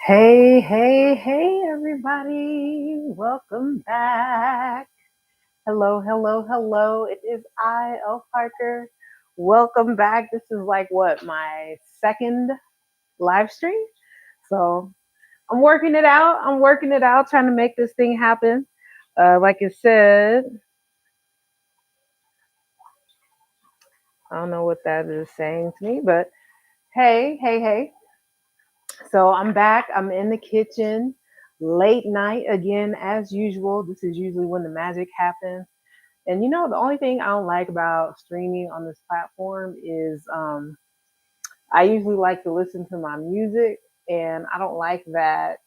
Hey, hey, hey, everybody. Welcome back. Hello, hello, hello. It is I, El Parker. Welcome back. This is like what, my second live stream? So I'm working it out. I'm working it out, trying to make this thing happen. Like I said, I don't know what that is saying to me, but hey, hey, hey. So I'm back. I'm in the kitchen, late night again, as usual. This is usually when the magic happens. And the only thing I don't like about streaming on this platform is I usually like to listen to my music, and I don't like that,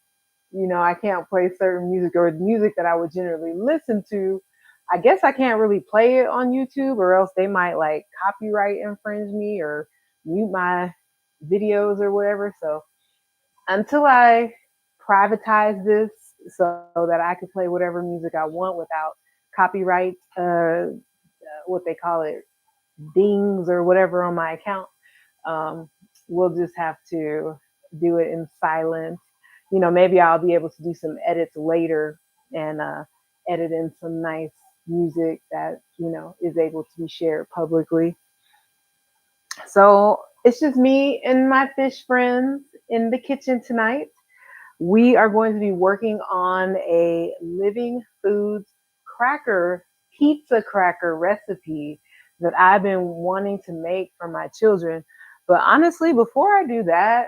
I can't play certain music or the music that I would generally listen to. I guess I can't really play it on YouTube, or else they might like copyright infringe me or mute my videos or whatever. So until I privatize this so that I can play whatever music I want without copyright, what they call it, dings or whatever on my account, um, we'll just have to do it in silence. Maybe I'll be able to do some edits later and edit in some nice music that, is able to be shared publicly. So it's just me and my fish friends in the kitchen tonight. We are going to be working on a living foods cracker, pizza cracker recipe that I've been wanting to make for my children. But honestly, before I do that,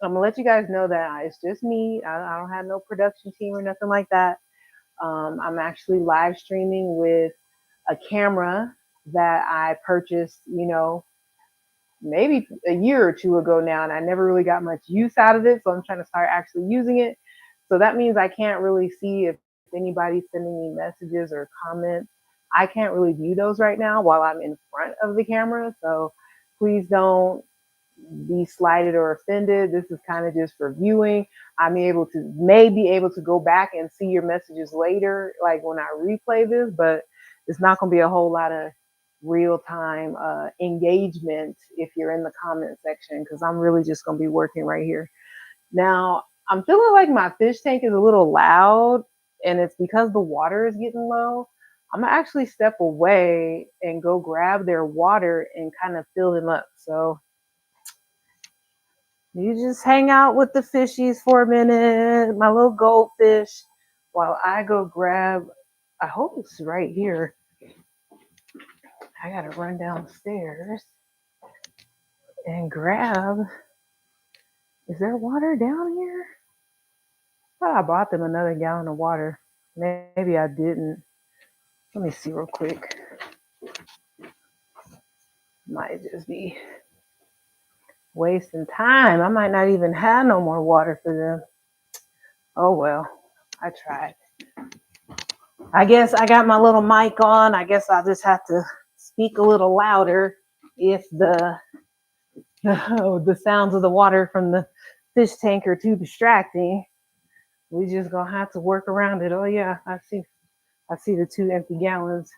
I'm gonna let you guys know that it's just me. I don't have no production team or nothing like that. I'm actually live streaming with a camera that I purchased, maybe a year or two ago now, and I never really got much use out of it. So I'm trying to start actually using it. So that means I can't really see if anybody's sending me messages or comments. I can't really view those right now while I'm in front of the camera. So please don't be slighted or offended. This is kind of just for viewing. May be able to go back and see your messages later, like when I replay this, but it's not going to be a whole lot of real time engagement if you're in the comment section, because I'm really just going to be working right here. Now, I'm feeling like my fish tank is a little loud, and it's because the water is getting low. I'm gonna actually step away and go grab their water and kind of fill them up. So you just hang out with the fishies for a minute, my little goldfish, while I go grab. I hope it's right here. I gotta run downstairs and grab. Is there water down here? I thought I bought them another gallon of water. Maybe I didn't. Let me see real quick. Might just be wasting time. I might not even have no more water for them. Oh well, I tried. I guess I got my little mic on. I guess I'll just have to speak a little louder if the sounds of the water from the fish tank are too distracting. We just gonna have to work around it. Oh yeah, I see the 2 empty gallons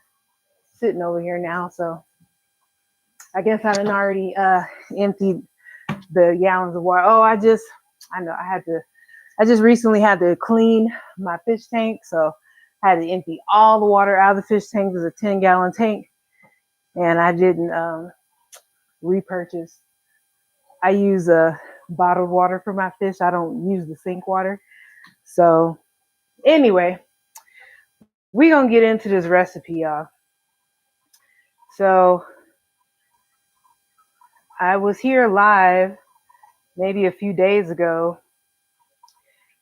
sitting over here now. So I guess I done already emptied the gallons of water. Oh, I know I just recently had to clean my fish tank, so I had to empty all the water out of the fish tank. It was a 10-gallon tank, and I didn't repurchase. I use bottled water for my fish. I don't use the sink water. So anyway, we gonna get into this recipe, y'all. So I was here live maybe a few days ago,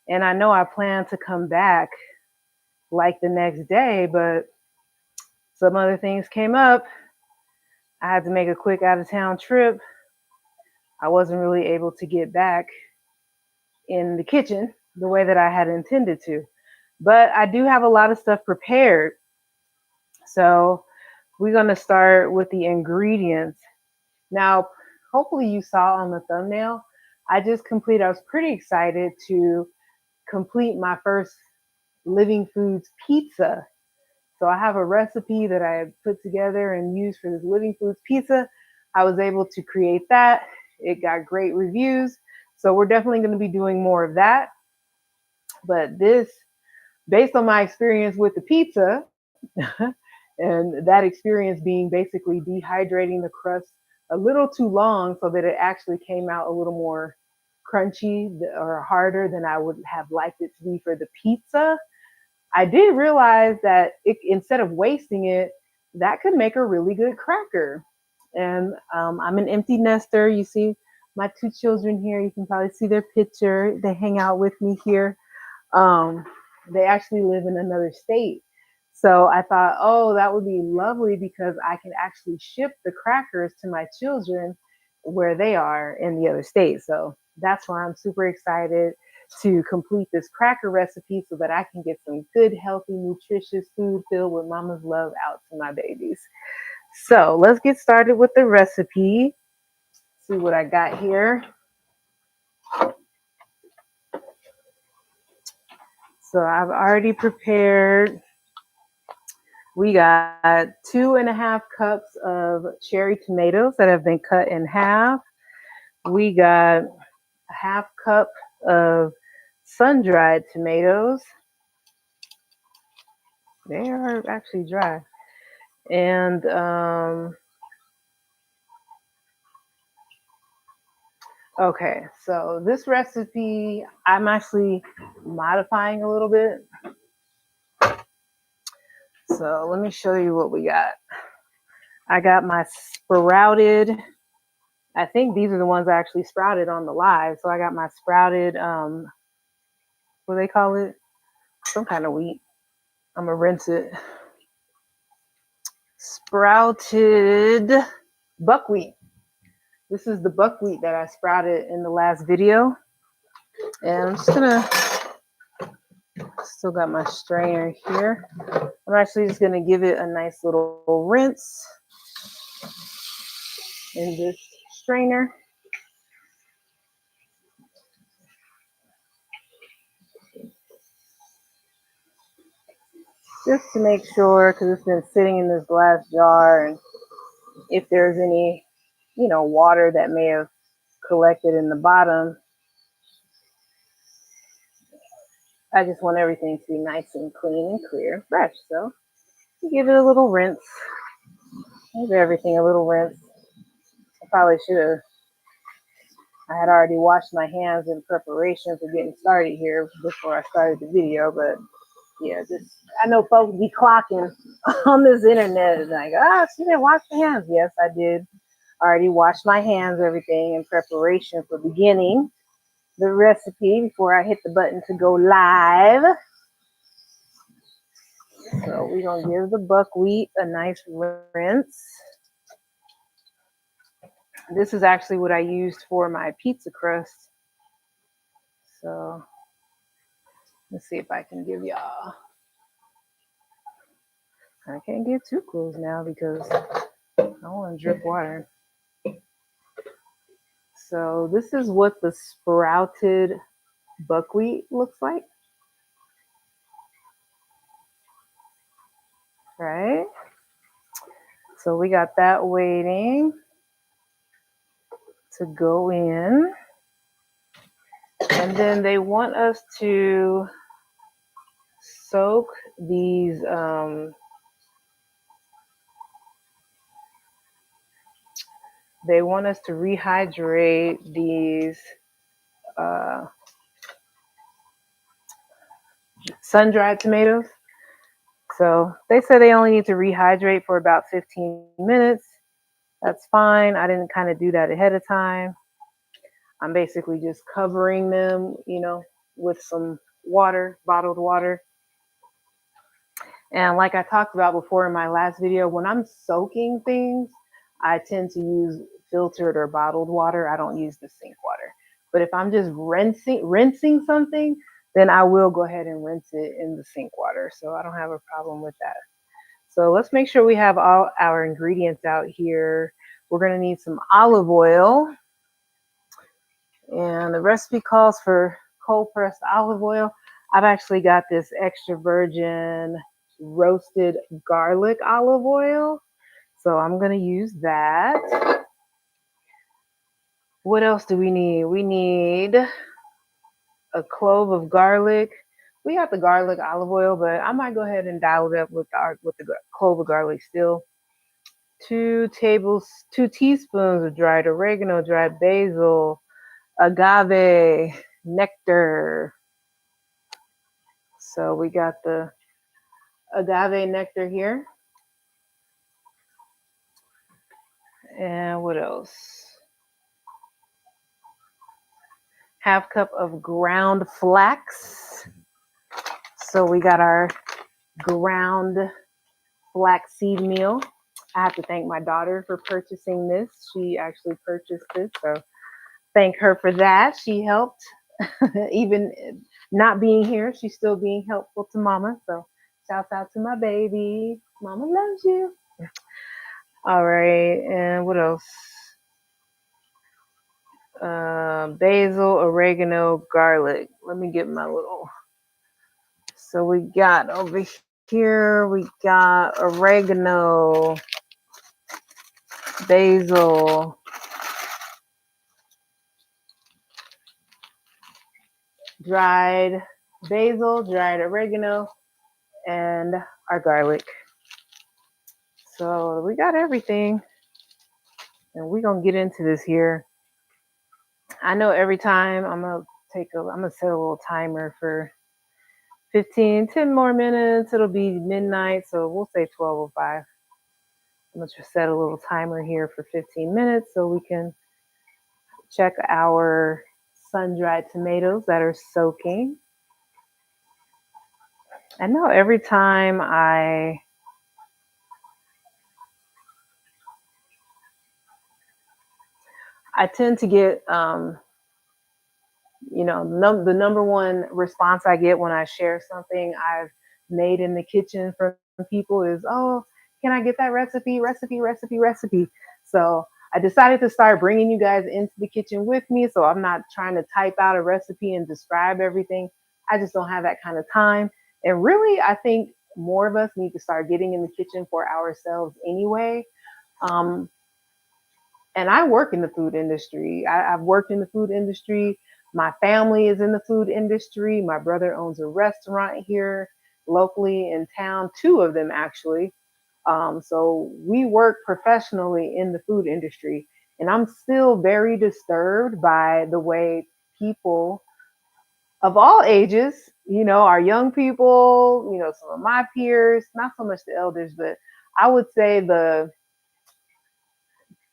and I know I plan to come back like the next day, but some other things came up. I had to make a quick out of town trip. I wasn't really able to get back in the kitchen the way that I had intended to. But I do have a lot of stuff prepared. So we're going to start with the ingredients. Now, hopefully you saw on the thumbnail, I was pretty excited to complete my first Living Foods pizza. So I have a recipe that I put together and used for this Living Foods pizza. I was able to create that. It got great reviews. So we're definitely going to be doing more of that. But this, based on my experience with the pizza, and that experience being basically dehydrating the crust a little too long so that it actually came out a little more crunchy or harder than I would have liked it to be for the pizza. I did realize that instead of wasting it, that could make a really good cracker. And I'm an empty nester. You see my two children here. You can probably see their picture. They hang out with me here. Um, they actually live in another state. So I thought, oh, that would be lovely because I can actually ship the crackers to my children where they are in the other state. So that's why I'm super excited to complete this cracker recipe so that I can get some good, healthy, nutritious food filled with mama's love out to my babies. So let's get started with the recipe. See what I got here. So I've already prepared. We got 2.5 cups of cherry tomatoes that have been cut in half. We got a half cup of sun-dried tomatoes. They are actually dry. And okay, so this recipe I'm actually modifying a little bit. So let me show you what we got. I got my sprouted, I think these are the ones I actually sprouted on the live. So I got my sprouted, what do they call it? Some kind of wheat. I'm gonna rinse it. Sprouted buckwheat. This is the buckwheat that I sprouted in the last video. And I'm just gonna, still got my strainer here. I'm actually just gonna give it a nice little rinse in this strainer. Just to make sure, because it's been sitting in this glass jar, and if there's any, water that may have collected in the bottom, I just want everything to be nice and clean and clear and fresh. So give it a little rinse. Give everything a little rinse. I probably should have. I had already washed my hands in preparation for getting started here before I started the video, but yeah, just I know folks be clocking on this internet and like, she didn't wash her hands. Yes, I did. I already washed my hands, everything in preparation for beginning the recipe before I hit the button to go live. So we're gonna give the buckwheat a nice rinse. This is actually what I used for my pizza crust. So let's see if I can give y'all. I can't get too close now because I don't want to drip water. So this is what the sprouted buckwheat looks like. Right? So we got that waiting to go in. And then they want us to soak these they want us to rehydrate these sun-dried tomatoes. So they said they only need to rehydrate for about 15 minutes. That's fine. I didn't kind of do that ahead of time. I'm basically just covering them, with some water, bottled water. And like I talked about before in my last video, when I'm soaking things, I tend to use filtered or bottled water. I don't use the sink water. But if I'm just rinsing something, then I will go ahead and rinse it in the sink water. So I don't have a problem with that. So let's make sure we have all our ingredients out here. We're going to need some olive oil. And the recipe calls for cold pressed olive oil. I've actually got this extra virgin roasted garlic olive oil. So I'm going to use that. What else do we need? We need a clove of garlic. We got the garlic olive oil, but I might go ahead and dial it up with the clove of garlic still. 2 teaspoons of dried oregano, dried basil, agave nectar. So we got the agave nectar here. And what else? Half cup of ground flax. So we got our ground flaxseed meal. I have to thank my daughter for purchasing this. She actually purchased this, so thank her for that. She helped, even not being here, she's still being helpful to Mama. So shouts out to my baby. Mama loves you. All right, and what else? Basil, oregano, garlic. Let me get my little. So we got over here, we got oregano, basil, dried dried oregano, and our garlic. So we got everything, and we're gonna get into this here. I know every time I'm gonna set a little timer for 10 more minutes. It'll be midnight, so we'll say 12:05. I'm gonna just set a little timer here for 15 minutes so we can check our sun-dried tomatoes that are soaking. I know every time I tend to get the number one response I get when I share something I've made in the kitchen from people is, "Oh, can I get that recipe, recipe, recipe, recipe?" So I decided to start bringing you guys into the kitchen with me. So I'm not trying to type out a recipe and describe everything. I just don't have that kind of time. And really, I think more of us need to start getting in the kitchen for ourselves anyway. Um, and I work in the food industry. I've worked in the food industry. My family is in the food industry. My brother owns a restaurant here locally in town, two of them actually. So we work professionally in the food industry. And I'm still very disturbed by the way people of all ages, our young people, some of my peers, not so much the elders, but I would say the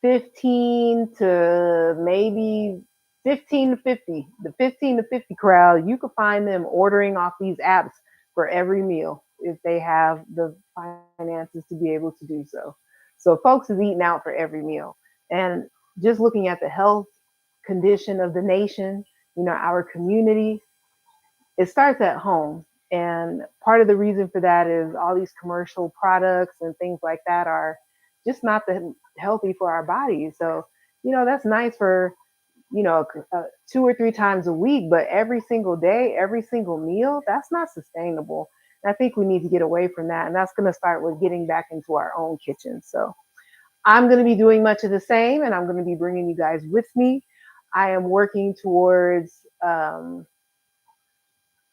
15 to maybe 15 to 50, the 15 to 50 crowd, you could find them ordering off these apps for every meal if they have the finances to be able to do so. So folks is eating out for every meal. And just looking at the health condition of the nation, our community, it starts at home. And part of the reason for that is all these commercial products and things like that are just not healthy for our bodies. So, that's nice for, 2 or 3 times a week, but every single day, every single meal, that's not sustainable. And I think we need to get away from that. And that's going to start with getting back into our own kitchen. So I'm going to be doing much of the same, and I'm going to be bringing you guys with me. I am working towards,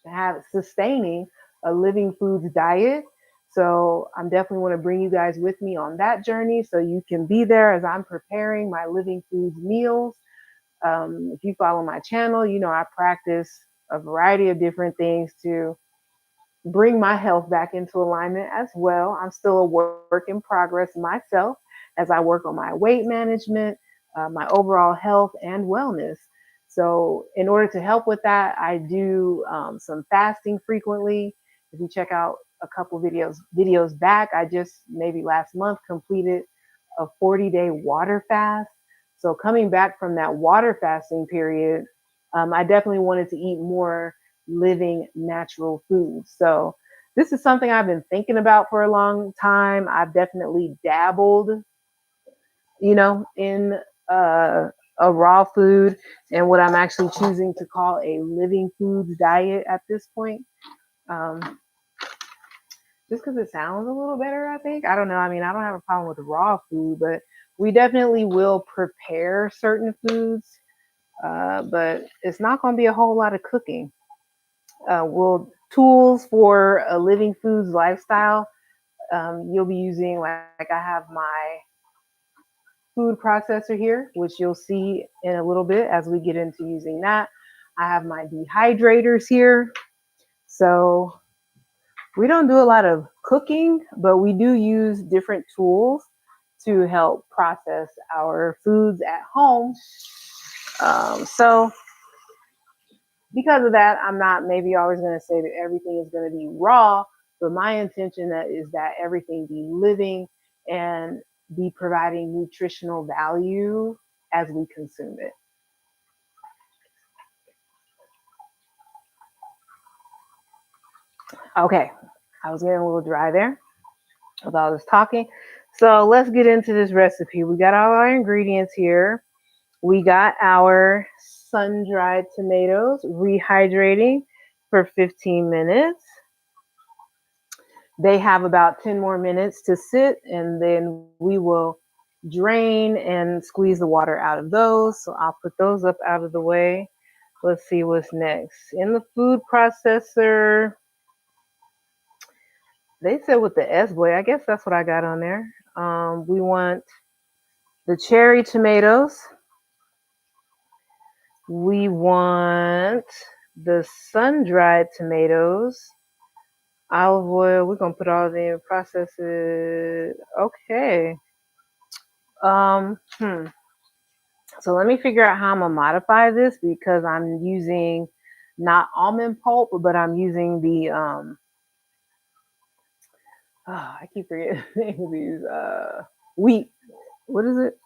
have sustaining a living foods diet. So I'm definitely want to bring you guys with me on that journey so you can be there as I'm preparing my living foods meals. If you follow my channel, I practice a variety of different things to bring my health back into alignment as well. I'm still a work in progress myself as I work on my weight management, my overall health and wellness. So, in order to help with that, I do some fasting frequently. If you check out a couple videos back, I just maybe last month completed a 40-day water fast. So, coming back from that water fasting period, I definitely wanted to eat more living natural foods. So this is something I've been thinking about for a long time. I've definitely dabbled, in uh, a raw food and what I'm actually choosing to call a living foods diet at this point. Um, just because it sounds a little better, I think. I don't know. I mean, I don't have a problem with raw food, but we definitely will prepare certain foods but it's not going to be a whole lot of cooking. Will tools for a living foods lifestyle. You'll be using, like I have my food processor here, which you'll see in a little bit as we get into using that. I have my dehydrators here. So we don't do a lot of cooking, but we do use different tools to help process our foods at home. So because of that, I'm not maybe always going to say that everything is going to be raw, but my intention is that everything be living and be providing nutritional value as we consume it. Okay, I was getting a little dry there with all this talking. So let's get into this recipe. We got all our ingredients here. We got our sun-dried tomatoes rehydrating for 15 minutes. They have about 10 more minutes to sit, and then we will drain and squeeze the water out of those. So I'll put those up out of the way. Let's see what's next. In the food processor, they said with the S boy, I guess that's what I got on there. We want the cherry tomatoes. We want the sun-dried tomatoes, olive oil. We're gonna put all of them, process it. Okay. Um, hmm. So let me figure out how I'm gonna modify this because I'm using not almond pulp, but I'm using the I keep forgetting the name of these wheat. What is it?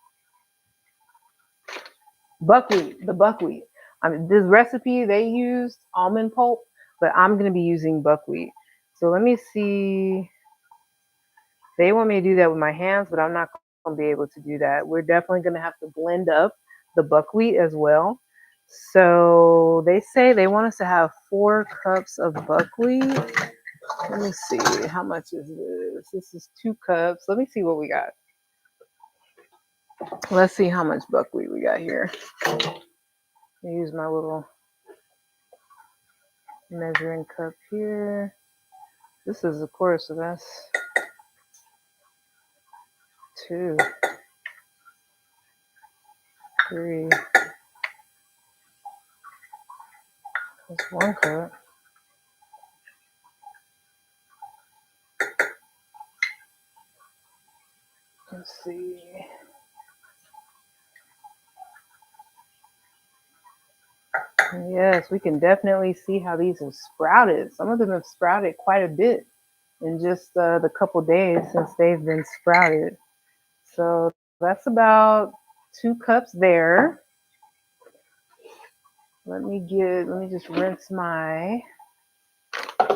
Buckwheat. The buckwheat. I mean, this recipe they used almond pulp, but I'm gonna be using buckwheat. So let me see. They want me to do that with my hands, but I'm not gonna be able to do that. We're definitely gonna have to blend up the buckwheat as well. So they say they want us to have 4 cups of buckwheat. Let me see, how much is this? This is 2 cups. Let me see what we got. Let's see how much buckwheat we got here. I use my little measuring cup here. This is a quart, so that's 2, 3. That's 1 cup. Let's see. Yes, we can definitely see how these have sprouted. Some of them have sprouted quite a bit in just the couple days since they've been sprouted. So that's about 2 cups there. Let me just rinse my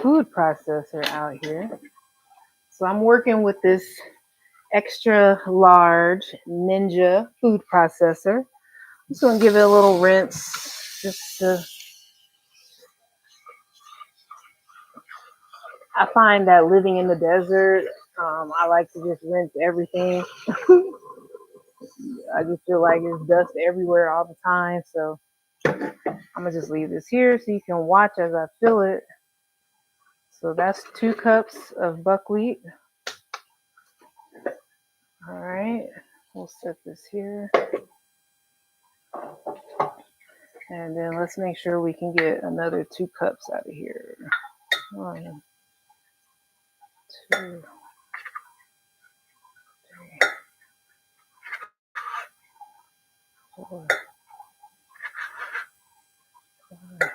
food processor out here. So I'm working with this extra large Ninja food processor. I'm just gonna give it a little rinse just to, I find that living in the desert, I like to just rinse everything. I just feel like there's dust everywhere all the time. So I'm gonna just leave this here so you can watch as I fill it. So that's 2 cups of buckwheat. All right, we'll set this here. And then let's make sure we can get another 2 cups out of here. 1, 2, 3, 4, 5.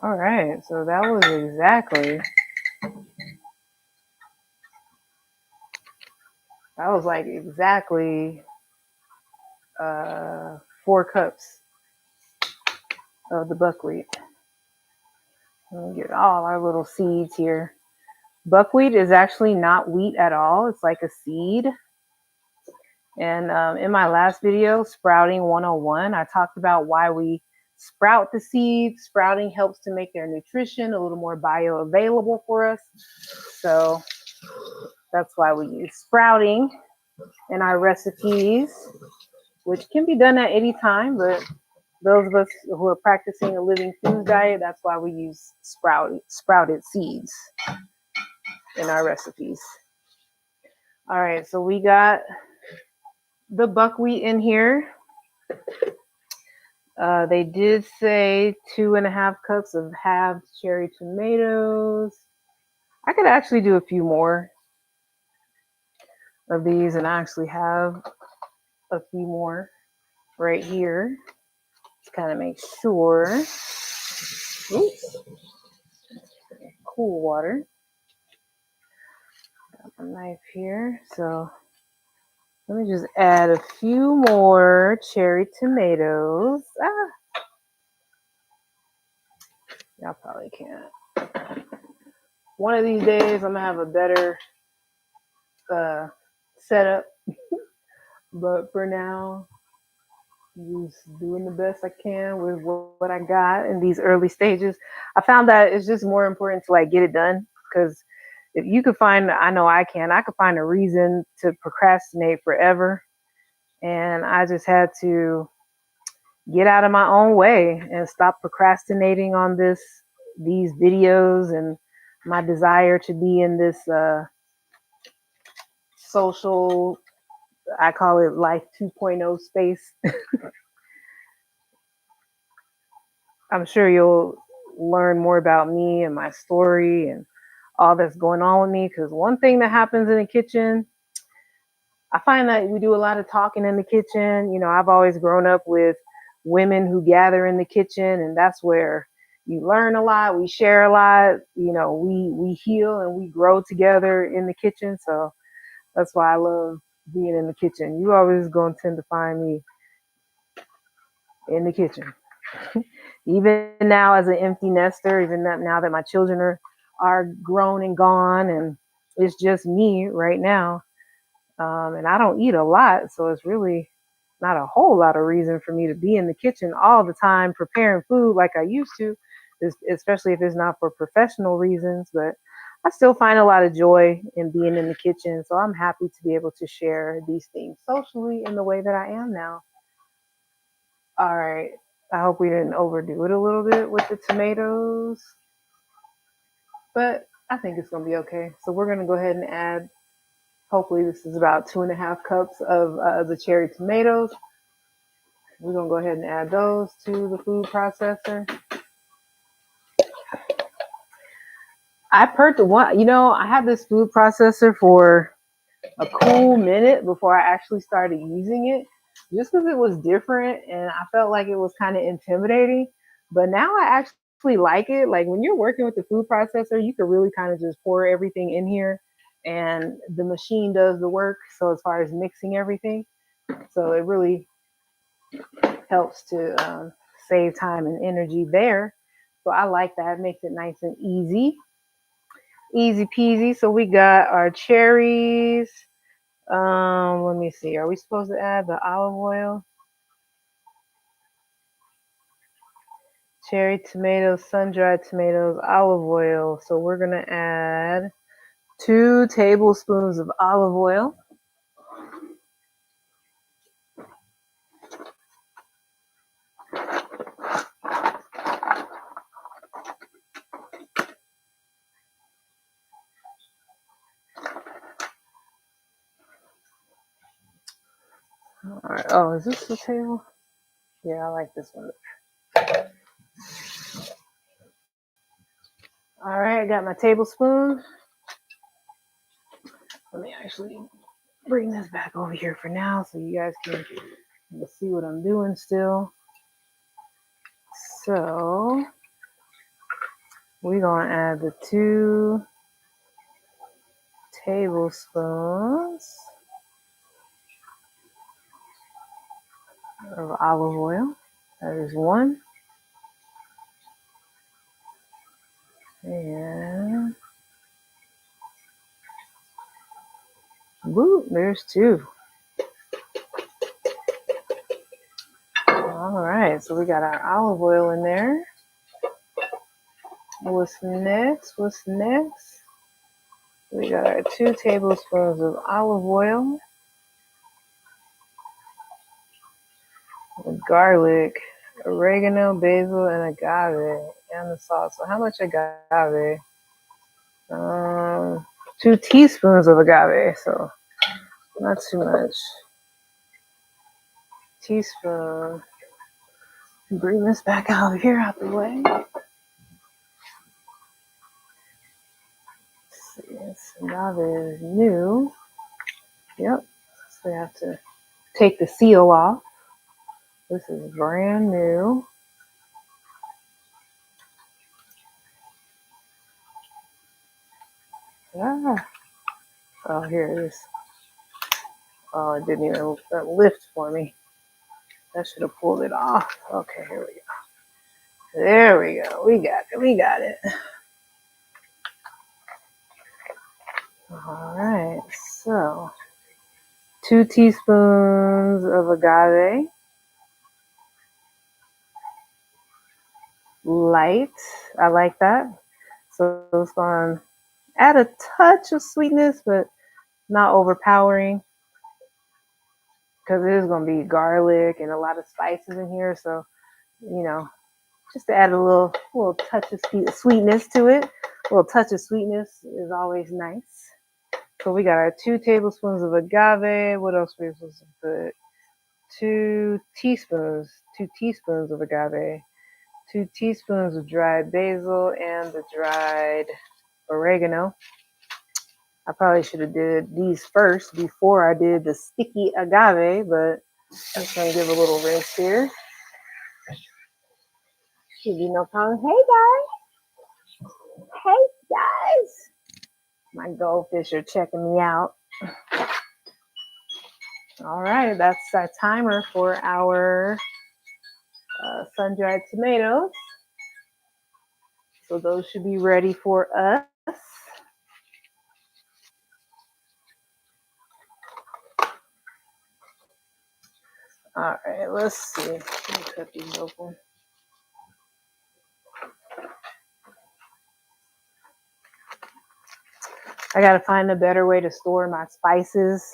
All right, so that was like exactly 4 cups of the buckwheat. Let me get all our little seeds here. Buckwheat is actually not wheat at all. It's like a seed. And in my last video, Sprouting 101, I talked about why we sprout the seeds. Sprouting helps to make their nutrition a little more bioavailable for us. So That's why we use sprouting in our recipes, which can be done at any time, but those of us who are practicing a living food diet, that's why we use sprouted seeds in our recipes. All right, so we got the buckwheat in here. They did say 2.5 cups of halved cherry tomatoes. I could actually do a few more of these, and I actually have a few more right here. Just kind of make sure. Oops. Cool water. Got my knife here. So let me just add a few more cherry tomatoes. Y'all probably can't. One of these days, I'm gonna have a better setup, but for now, just doing the best I can with what I got in these early stages. I found that it's just more important to like get it done, because if you could find, I know I could find a reason to procrastinate forever, and I just had to get out of my own way and stop procrastinating on these videos and my desire to be in this social, I call it life 2.0 space. I'm sure you'll learn more about me and my story and all that's going on with me, because one thing that happens in the kitchen, I find that we do a lot of talking in the kitchen. You know, I've always grown up with women who gather in the kitchen, and that's where you learn a lot, we share a lot, you know, we heal and we grow together in the kitchen. So that's why I love being in the kitchen. You always gonna tend to find me in the kitchen. Even now as an empty nester, even now that my children are grown and gone, and it's just me right now. And I don't eat a lot, so it's really not a whole lot of reason for me to be in the kitchen all the time preparing food like I used to, especially if it's not for professional reasons. But I still find a lot of joy in being in the kitchen, so I'm happy to be able to share these things socially in the way that I am now. All right. I hope we didn't overdo it a little bit with the tomatoes, but I think it's going to be okay. So we're going to go ahead and add, hopefully this is about 2.5 cups of the cherry tomatoes. We're going to go ahead and add those to the food processor. I had this food processor for a cool minute before I actually started using it, just because it was different and I felt like it was kind of intimidating. But now I actually like it. Like when you're working with the food processor, you can really kind of just pour everything in here and the machine does the work. So as far as mixing everything, so it really helps to save time and energy there. So I like that. It makes it nice and easy peasy. So we got our cherries. Let me see. Are we supposed to add the olive oil? Cherry tomatoes, sun-dried tomatoes, olive oil. So we're gonna add 2 tablespoons of olive oil. All right. Oh, is this the table? Yeah, I like this one. All right, I got my tablespoon. Let me actually bring this back over here for now so you guys can see what I'm doing still. So we're gonna add the 2 tablespoons of olive oil. That is 1. And woo, there's 2. All right, so we got our olive oil in there. What's next? We got our 2 tablespoons of olive oil with garlic, oregano, basil, and agave, and the salt. So how much agave? 2 teaspoons of agave, so not too much. Teaspoon. Bring this back out here out the way. Let's see, this agave is new. Yep. So we have to take the seal off. This is brand new. Ah. Oh, here it is. Oh, it didn't even lift for me. I should have pulled it off. Okay, here we go. There we go. We got it. We got it. All right. So, 2 teaspoons of agave. Light. I like that. So it's going to add a touch of sweetness, but not overpowering, because it is going to be garlic and a lot of spices in here. So, just to add a little touch of sweetness to it. A little touch of sweetness is always nice. So we got our 2 tablespoons of agave. What else are we supposed to put? 2 teaspoons of agave. 2 teaspoons of dried basil and the dried oregano. I probably should have did these first before I did the sticky agave, but I'm just gonna give a little rinse here. Should be no problem. Hey guys. My goldfish are checking me out. All right, that's our timer for our sun-dried tomatoes. So those should be ready for us. All right, let's see. Let me cut these open. I gotta find a better way to store my spices.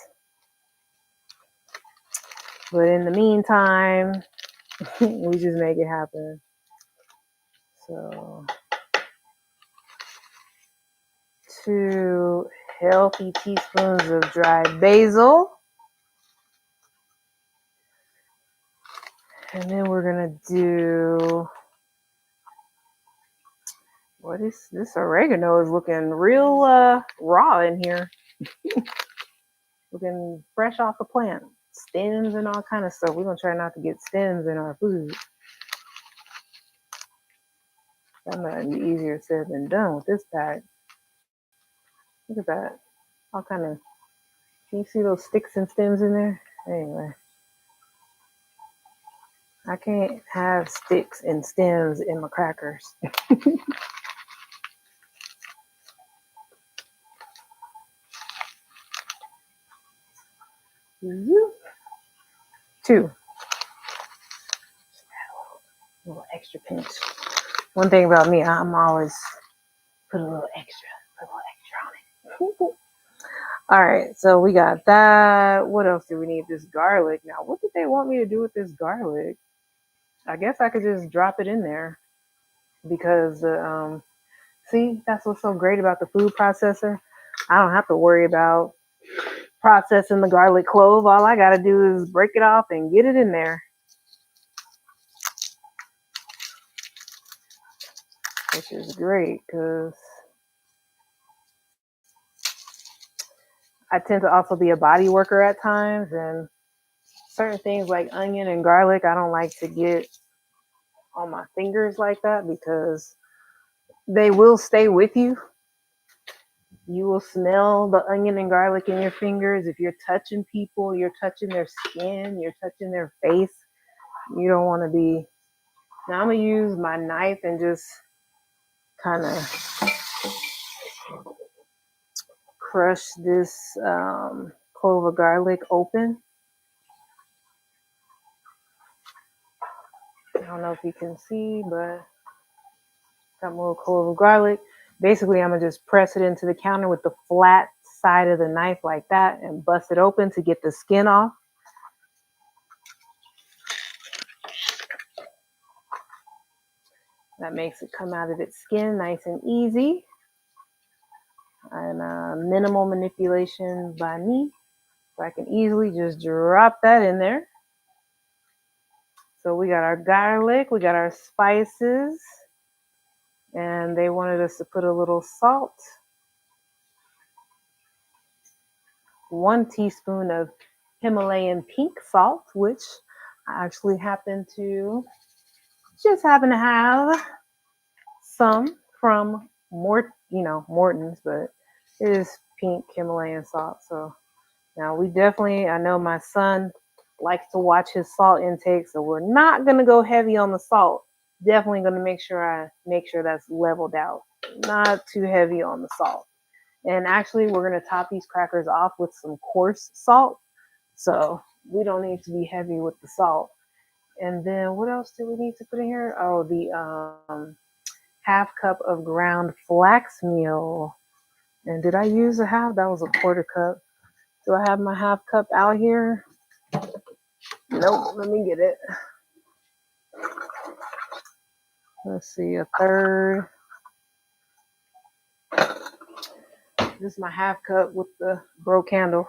But in the meantime, we just make it happen. So 2 healthy teaspoons of dried basil. And then we're gonna do, what is this? Oregano is looking real raw in here. Looking fresh off the plant. Stems and all kind of stuff. We're gonna try not to get stems in our food. That might be easier said than done with this pack. Look at that. All kind of, can you see those sticks and stems in there? Anyway. I can't have sticks and stems in my crackers. 2. A little extra pinch. One thing about me, I'm always put a little extra on it. All right, so we got that. What else do we need? This garlic. Now, what did they want me to do with this garlic? I guess I could just drop it in there because, see, that's what's so great about the food processor. I don't have to worry about processing the garlic clove. All I got to do is break it off and get it in there, which is great because I tend to also be a body worker at times, and certain things like onion and garlic, I don't like to get on my fingers like that because they will stay with you. You will smell the onion and garlic in your fingers. If you're touching people, you're touching their skin, you're touching their face. You don't want to be. Now I'm going to use my knife and just kind of crush this clove of garlic open. I don't know if you can see, but got more clove of garlic. Basically, I'm gonna just press it into the counter with the flat side of the knife like that and bust it open to get the skin off. That makes it come out of its skin nice and easy. And minimal manipulation by me. So I can easily just drop that in there. So we got our garlic, we got our spices, and they wanted us to put a little salt, 1 teaspoon of Himalayan pink salt, which I actually happen to have some from Morton's, but it is pink Himalayan salt. So now I know my son likes to watch his salt intake, so we're not gonna go heavy on the salt. Definitely gonna make sure that's leveled out. Not too heavy on the salt. And actually we're gonna top these crackers off with some coarse salt. So we don't need to be heavy with the salt. And then what else do we need to put in here? Oh, the half cup of ground flax meal. And did I use a half? That was a quarter cup. Do I have my half cup out here? Nope, let me get it. Let's see, a third. This is my half cup with the broke candle.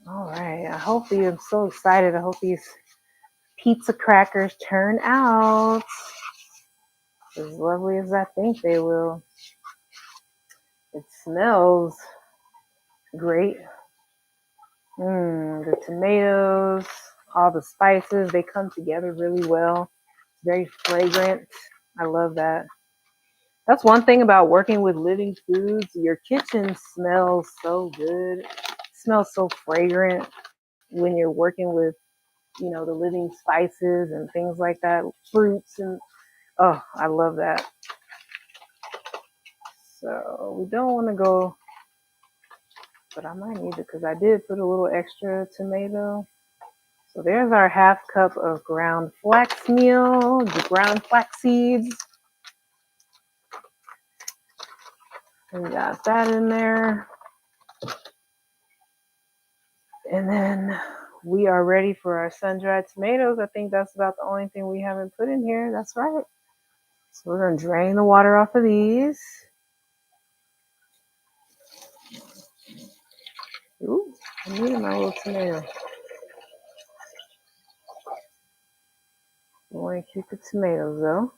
All right, I'm so excited. I hope these pizza crackers turn out as lovely as I think they will. It smells great. The tomatoes, all the spices, they come together really well. Very fragrant. I love that. That's one thing about working with living foods. Your kitchen smells so good. It smells so fragrant when you're working with, the living spices and things like that, fruits and oh, I love that. So we don't want to go, but I might need it because I did put a little extra tomato. So there's our half cup of ground flax meal, the ground flax seeds. We got that in there. And then we are ready for our sun-dried tomatoes. I think that's about the only thing we haven't put in here. That's right. So we're going to drain the water off of these. Ooh, I needed my little tomato. I want to keep the tomatoes though.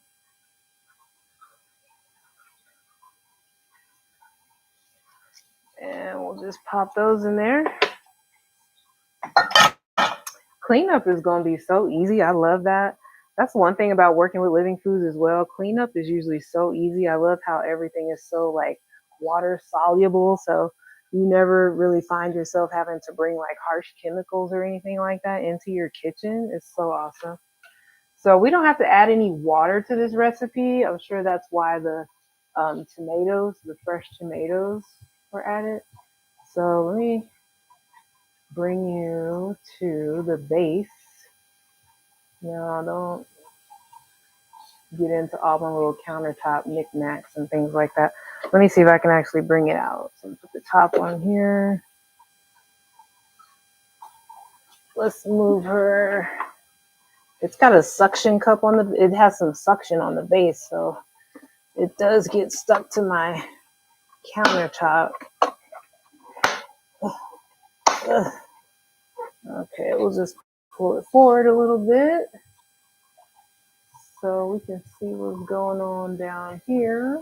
And we'll just pop those in there. Cleanup is going to be so easy. I love that. That's one thing about working with living foods as well. Cleanup is usually so easy. I love how everything is so like water soluble. So you never really find yourself having to bring like harsh chemicals or anything like that into your kitchen. It's so awesome. So we don't have to add any water to this recipe. I'm sure that's why the the fresh tomatoes were added. So let me bring you to the base. No, don't get into all my little countertop knickknacks and things like that. Let me see if I can actually bring it out. So put the top on here. Let's move her. It's got a suction cup it has some suction on the base, so it does get stuck to my countertop. Ugh. Okay, we'll just pull it forward a little bit so we can see what's going on down here.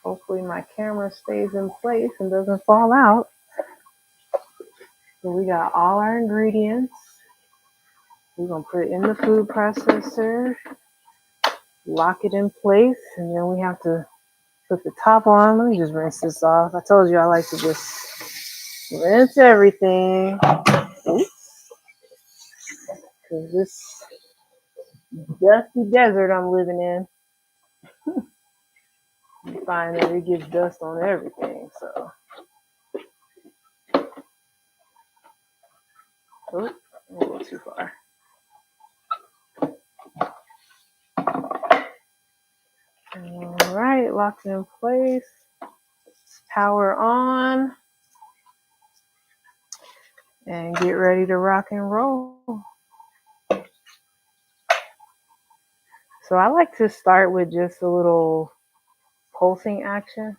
Hopefully my camera stays in place and doesn't fall out. So we got all our ingredients. We're going to put it in the food processor, lock it in place, and then we have to put the top on. Let me just rinse this off. I told you I like to just rinse everything. Because this dusty desert I'm living in, you find that it gets dust on everything. So, oops. A little too far. All right, locked in place. Power on. And get ready to rock and roll. So I like to start with just a little pulsing action,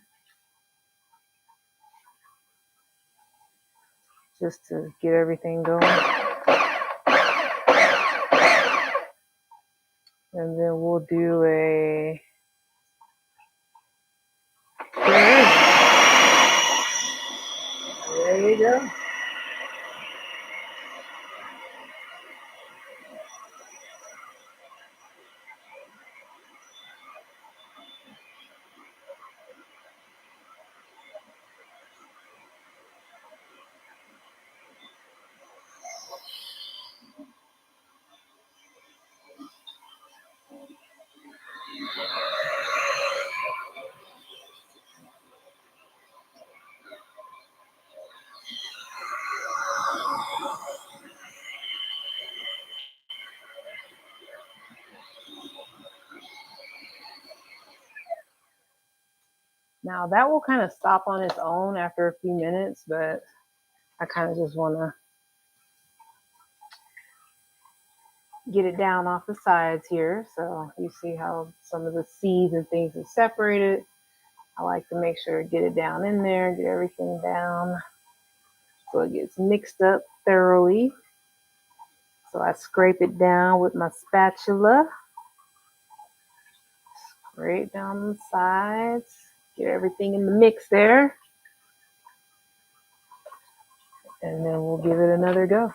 just to get everything going. And then we'll do a... There you go. Now that will kind of stop on its own after a few minutes, but I kind of just want to get it down off the sides here. So you see how some of the seeds and things are separated. I like to make sure get it down in there, get everything down so it gets mixed up thoroughly. So I scrape it down with my spatula. Right down the sides. Get everything in the mix there. And then we'll give it another go.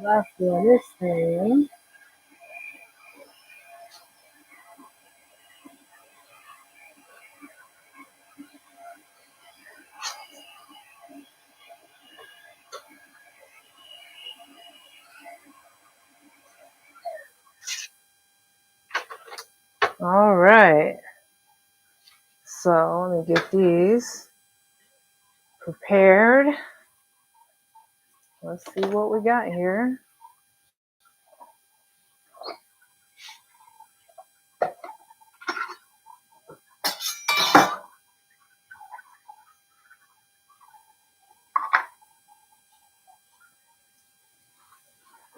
Left doing this thing. All right. So let me get these prepared. Let's see what we got here.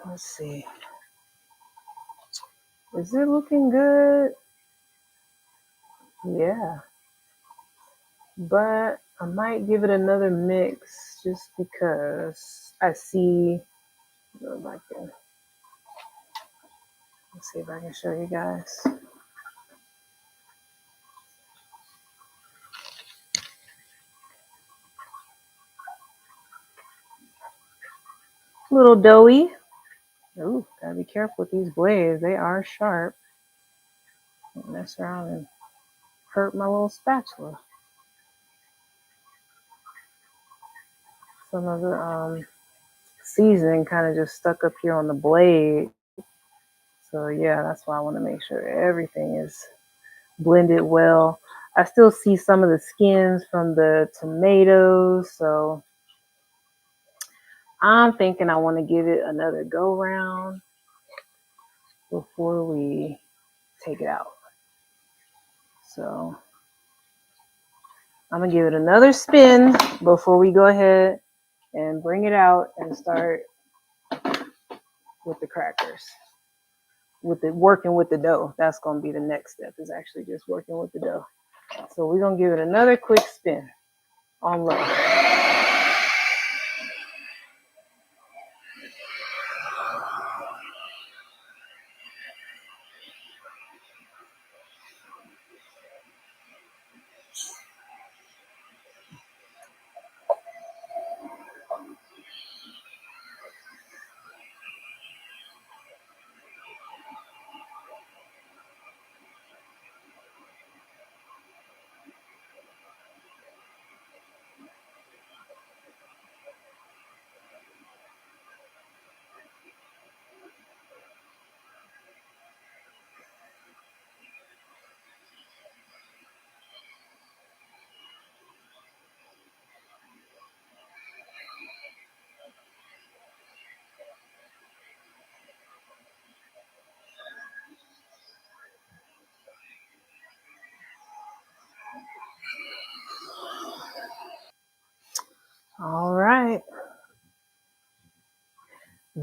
Let's see. Is it looking good? Yeah. But I might give it another mix just because I see. Let's see if I can show you guys. A little doughy. Ooh, gotta be careful with these blades. They are sharp. Don't mess around and hurt my little spatula. Some of the seasoning kind of just stuck up here on the blade. So yeah, that's why I want to make sure everything is blended well. I still see some of the skins from the tomatoes, so I'm thinking I want to give it another go round before we take it out. So I'm gonna give it another spin before we go ahead and bring it out and start with the crackers. Working with the dough. That's gonna be the next step, is actually just working with the dough. So we're gonna give it another quick spin on low.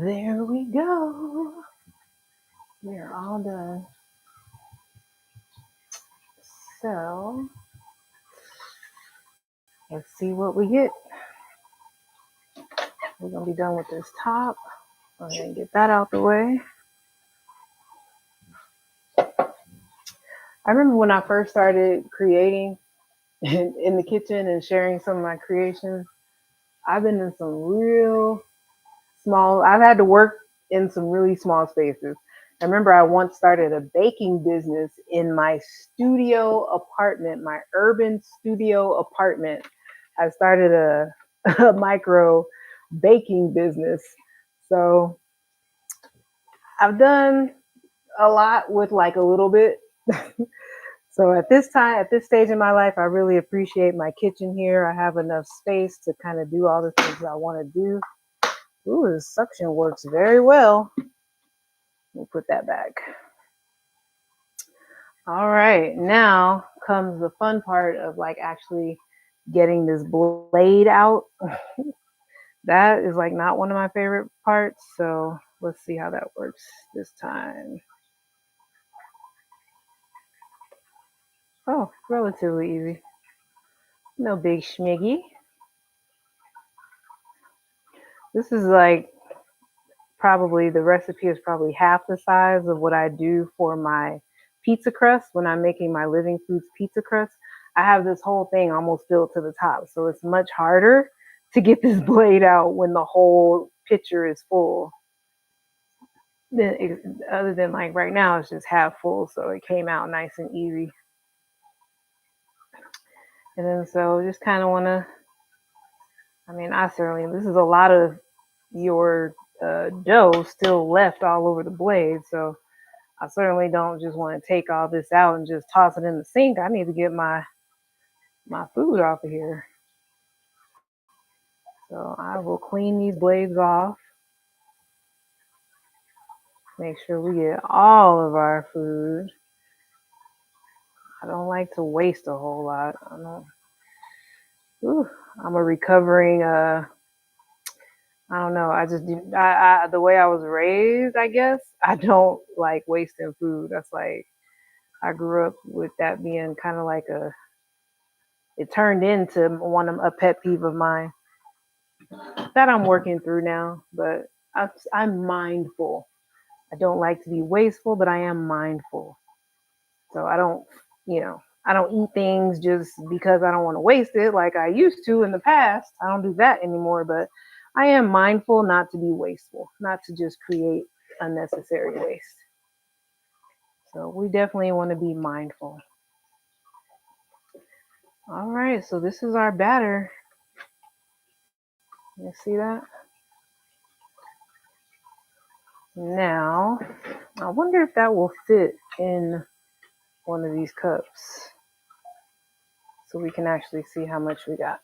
There we go. We are all done. So let's see what we get. We're gonna be done with this top. I'm gonna get that out the way. I remember when I first started creating in the kitchen and sharing some of my creations. I've been in some real I've had to work in some really small spaces. I remember I once started a baking business in my studio apartment, my urban studio apartment. I started a micro baking business. So I've done a lot with like a little bit. So at this time, at this stage in my life, I really appreciate my kitchen here. I have enough space to kind of do all the things I want to do. Ooh, the suction works very well. We'll put that back. All right, now comes the fun part of like actually getting this blade out. That is like not one of my favorite parts. So let's see how that works this time. Oh, relatively easy. No big schmiggy. This is like probably the recipe is probably half the size of what I do for my pizza crust when I'm making my Living Foods pizza crust. I have this whole thing almost filled to the top, so it's much harder to get this blade out when the whole pitcher is full. Other than like right now, it's just half full, so it came out nice and easy. And then so just kind of want to, I mean, this is a lot of your dough still left all over the blade, so I certainly don't just want to take all this out and just toss it in the sink. I need to get my food off of here. So I will clean these blades off. Make sure we get all of our food. I don't like to waste a whole lot. I'm a recovering I don't know. I just the way I was raised, I guess, I don't like wasting food. That's like I grew up with that being kind of like it turned into a pet peeve of mine that I'm working through now, but I'm mindful. I don't like to be wasteful, but I am mindful. So I don't eat things just because I don't want to waste it like I used to in the past. I don't do that anymore, but I am mindful not to be wasteful, not to just create unnecessary waste. So we definitely want to be mindful. All right, so this is our batter. You see that? Now, I wonder if that will fit in one of these cups so we can actually see how much we got.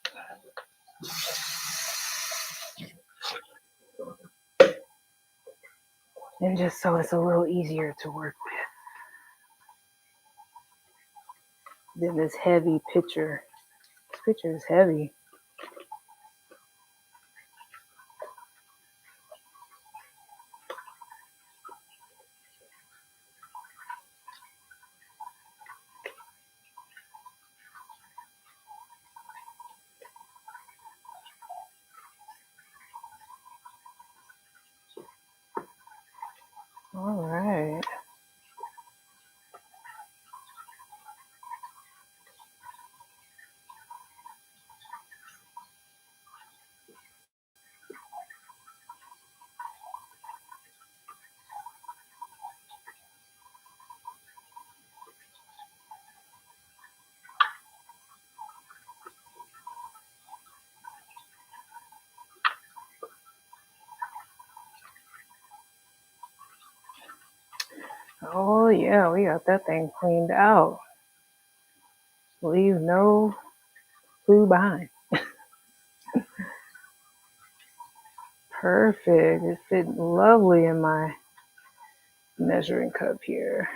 And just so it's a little easier to work with than this heavy pitcher. This pitcher is heavy. All right. Oh yeah, we got that thing cleaned out. Leave no food behind. Perfect. It fit lovely in my measuring cup here.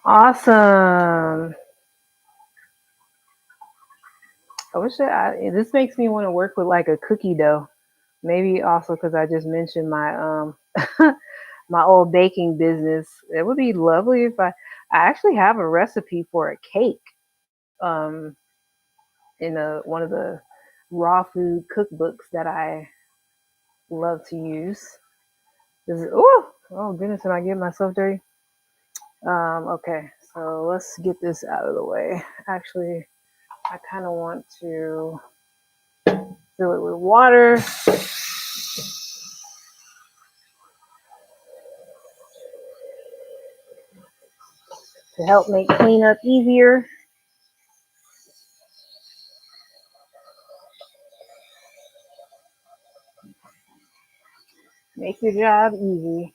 Awesome. This makes me want to work with like a cookie dough. Maybe also because I just mentioned my my old baking business. It would be lovely if I actually have a recipe for a cake in a one of the raw food cookbooks that I love to use. Oh goodness, am I getting myself dirty? Okay, so let's get this out of the way. Actually, I kind of want to fill it with water to help make cleanup easier. Make your job easy.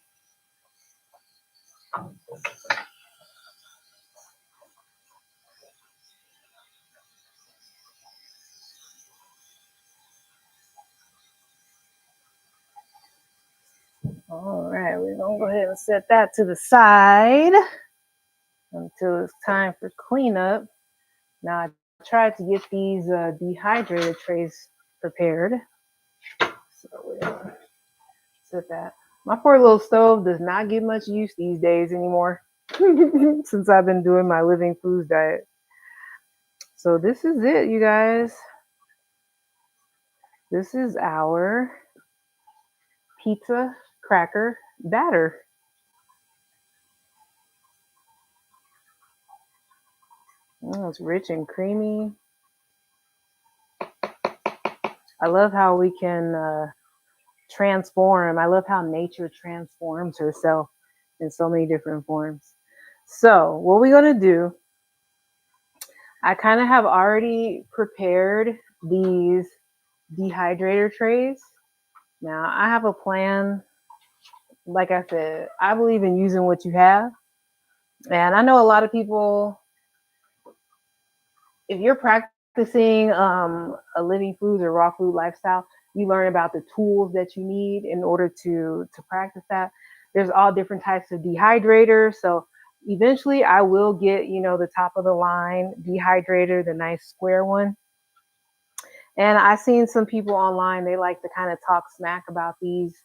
All right, we're gonna go ahead and set that to the side until it's time for cleanup. Now I tried to get these dehydrated trays prepared, so we're gonna set that. My poor little stove does not get much use these days anymore since I've been doing my living foods diet. So this is it, you guys. This is our pizza cracker batter. It's rich and creamy. I love how we can transform. I love how nature transforms herself in so many different forms. So, what we're going to do, I kind of have already prepared these dehydrator trays. Now, I have a plan. Like I said, I believe in using what you have. And I know a lot of people, if you're practicing a living foods or raw food lifestyle, you learn about the tools that you need in order to practice that. There's all different types of dehydrators. So eventually I will get, the top of the line dehydrator, the nice square one. And I've seen some people online, they like to kind of talk smack about these.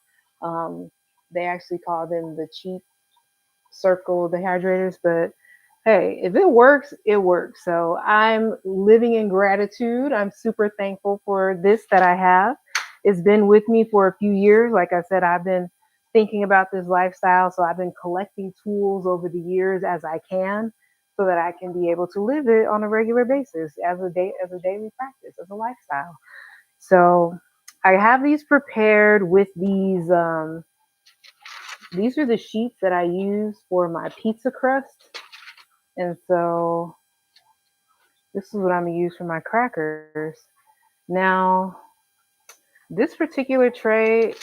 They actually call them the cheap circle dehydrators, but hey, if it works, it works. So I'm living in gratitude. I'm super thankful for this that I have. It's been with me for a few years. Like I said, I've been thinking about this lifestyle. So I've been collecting tools over the years as I can so that I can be able to live it on a regular basis as a daily practice, as a lifestyle. So I have these prepared with these are the sheets that I use for my pizza crust. And so this is what I'm going to use for my crackers. Now, this particular tray,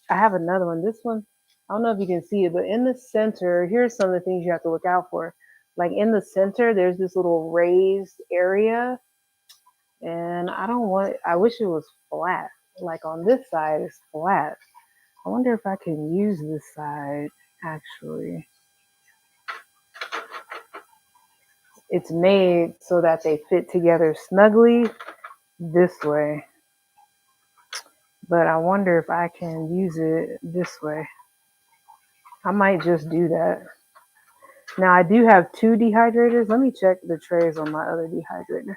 I have another one. This one, I don't know if you can see it, but in the center, here's some of the things you have to look out for. Like in the center, there's this little raised area. And I wish it was flat. Like on this side, it's flat. I wonder if I can use this side actually. It's made so that they fit together snugly this way. But I wonder if I can use it this way. I might just do that. Now I do have two dehydrators. Let me check the trays on my other dehydrator.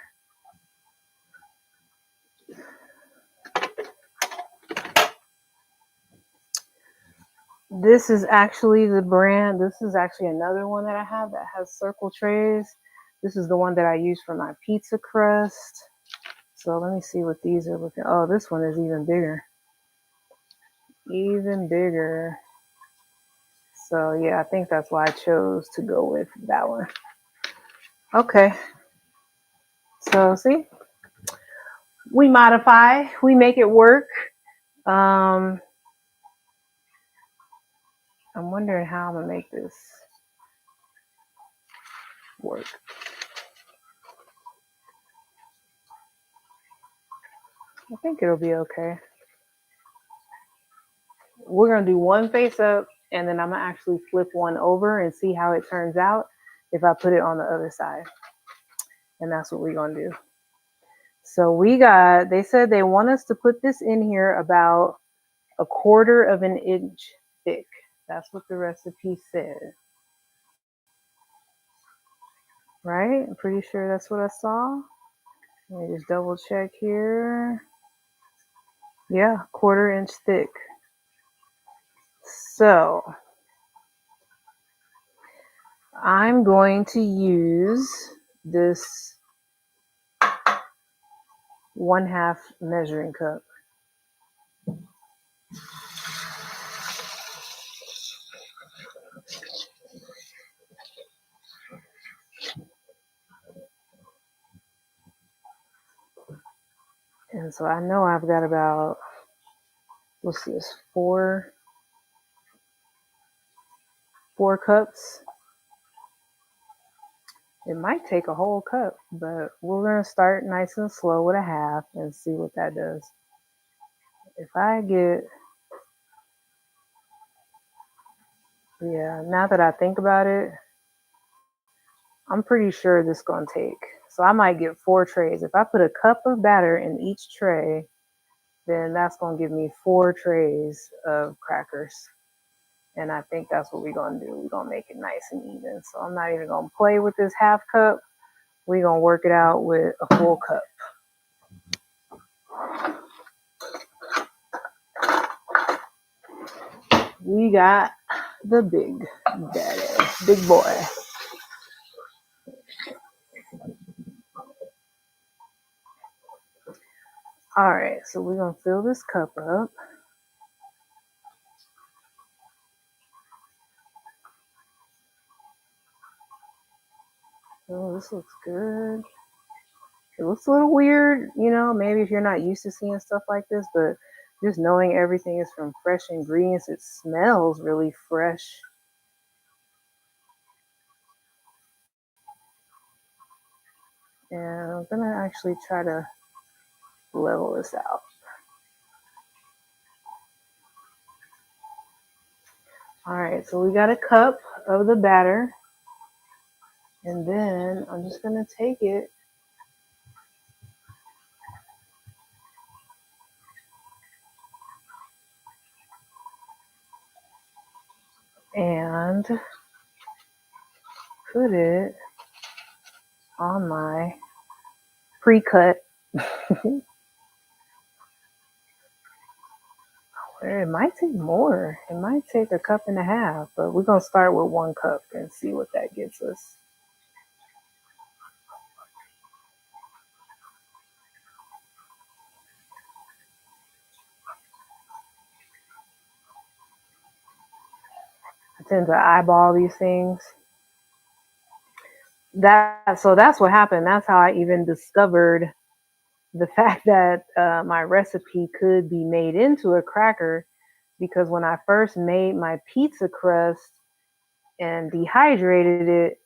This is actually the brand. This is actually another one that I have that has circle trays. This is the one that I use for my pizza crust. So let me see what these are looking. Oh, this one is even bigger. Even bigger. So yeah, I think that's why I chose to go with that one. Okay. So see, we modify, we make it work. Um, I'm wondering how I'm gonna make this work. I think it'll be okay. We're gonna do one face up and then I'm gonna actually flip one over and see how it turns out if I put it on the other side. And that's what we're gonna do. So they said they want us to put this in here about a quarter of an inch thick. That's what the recipe said. Right? I'm pretty sure that's what I saw. Let me just double check here. Yeah, quarter inch thick. So I'm going to use this 1/2 measuring cup. And so I know I've got about, what's this, four cups. It might take a whole cup, but we're going to start nice and slow with a half and see what that does. If I get, yeah, now that I think about it, I'm pretty sure this is going to take. So I might get 4 trays. If I put a cup of batter in each tray, then that's going to give me 4 trays of crackers. And I think that's what we're going to do. We're going to make it nice and even. So I'm not even going to play with this half cup. We're going to work it out with a full cup. We got the big daddy, big boy. All right, so we're going to fill this cup up. Oh, this looks good. It looks a little weird, maybe if you're not used to seeing stuff like this, but just knowing everything is from fresh ingredients, it smells really fresh. And I'm going to actually try to level this out. All right, so we got a cup of the batter. And then I'm just going to take it and put it on my pre-cut. It might take more. It might take a cup and a half, but we're going to start with 1 cup and see what that gets us. I tend to eyeball these things. So that's what happened. That's how I even discovered the fact that my recipe could be made into a cracker, because when I first made my pizza crust and dehydrated it,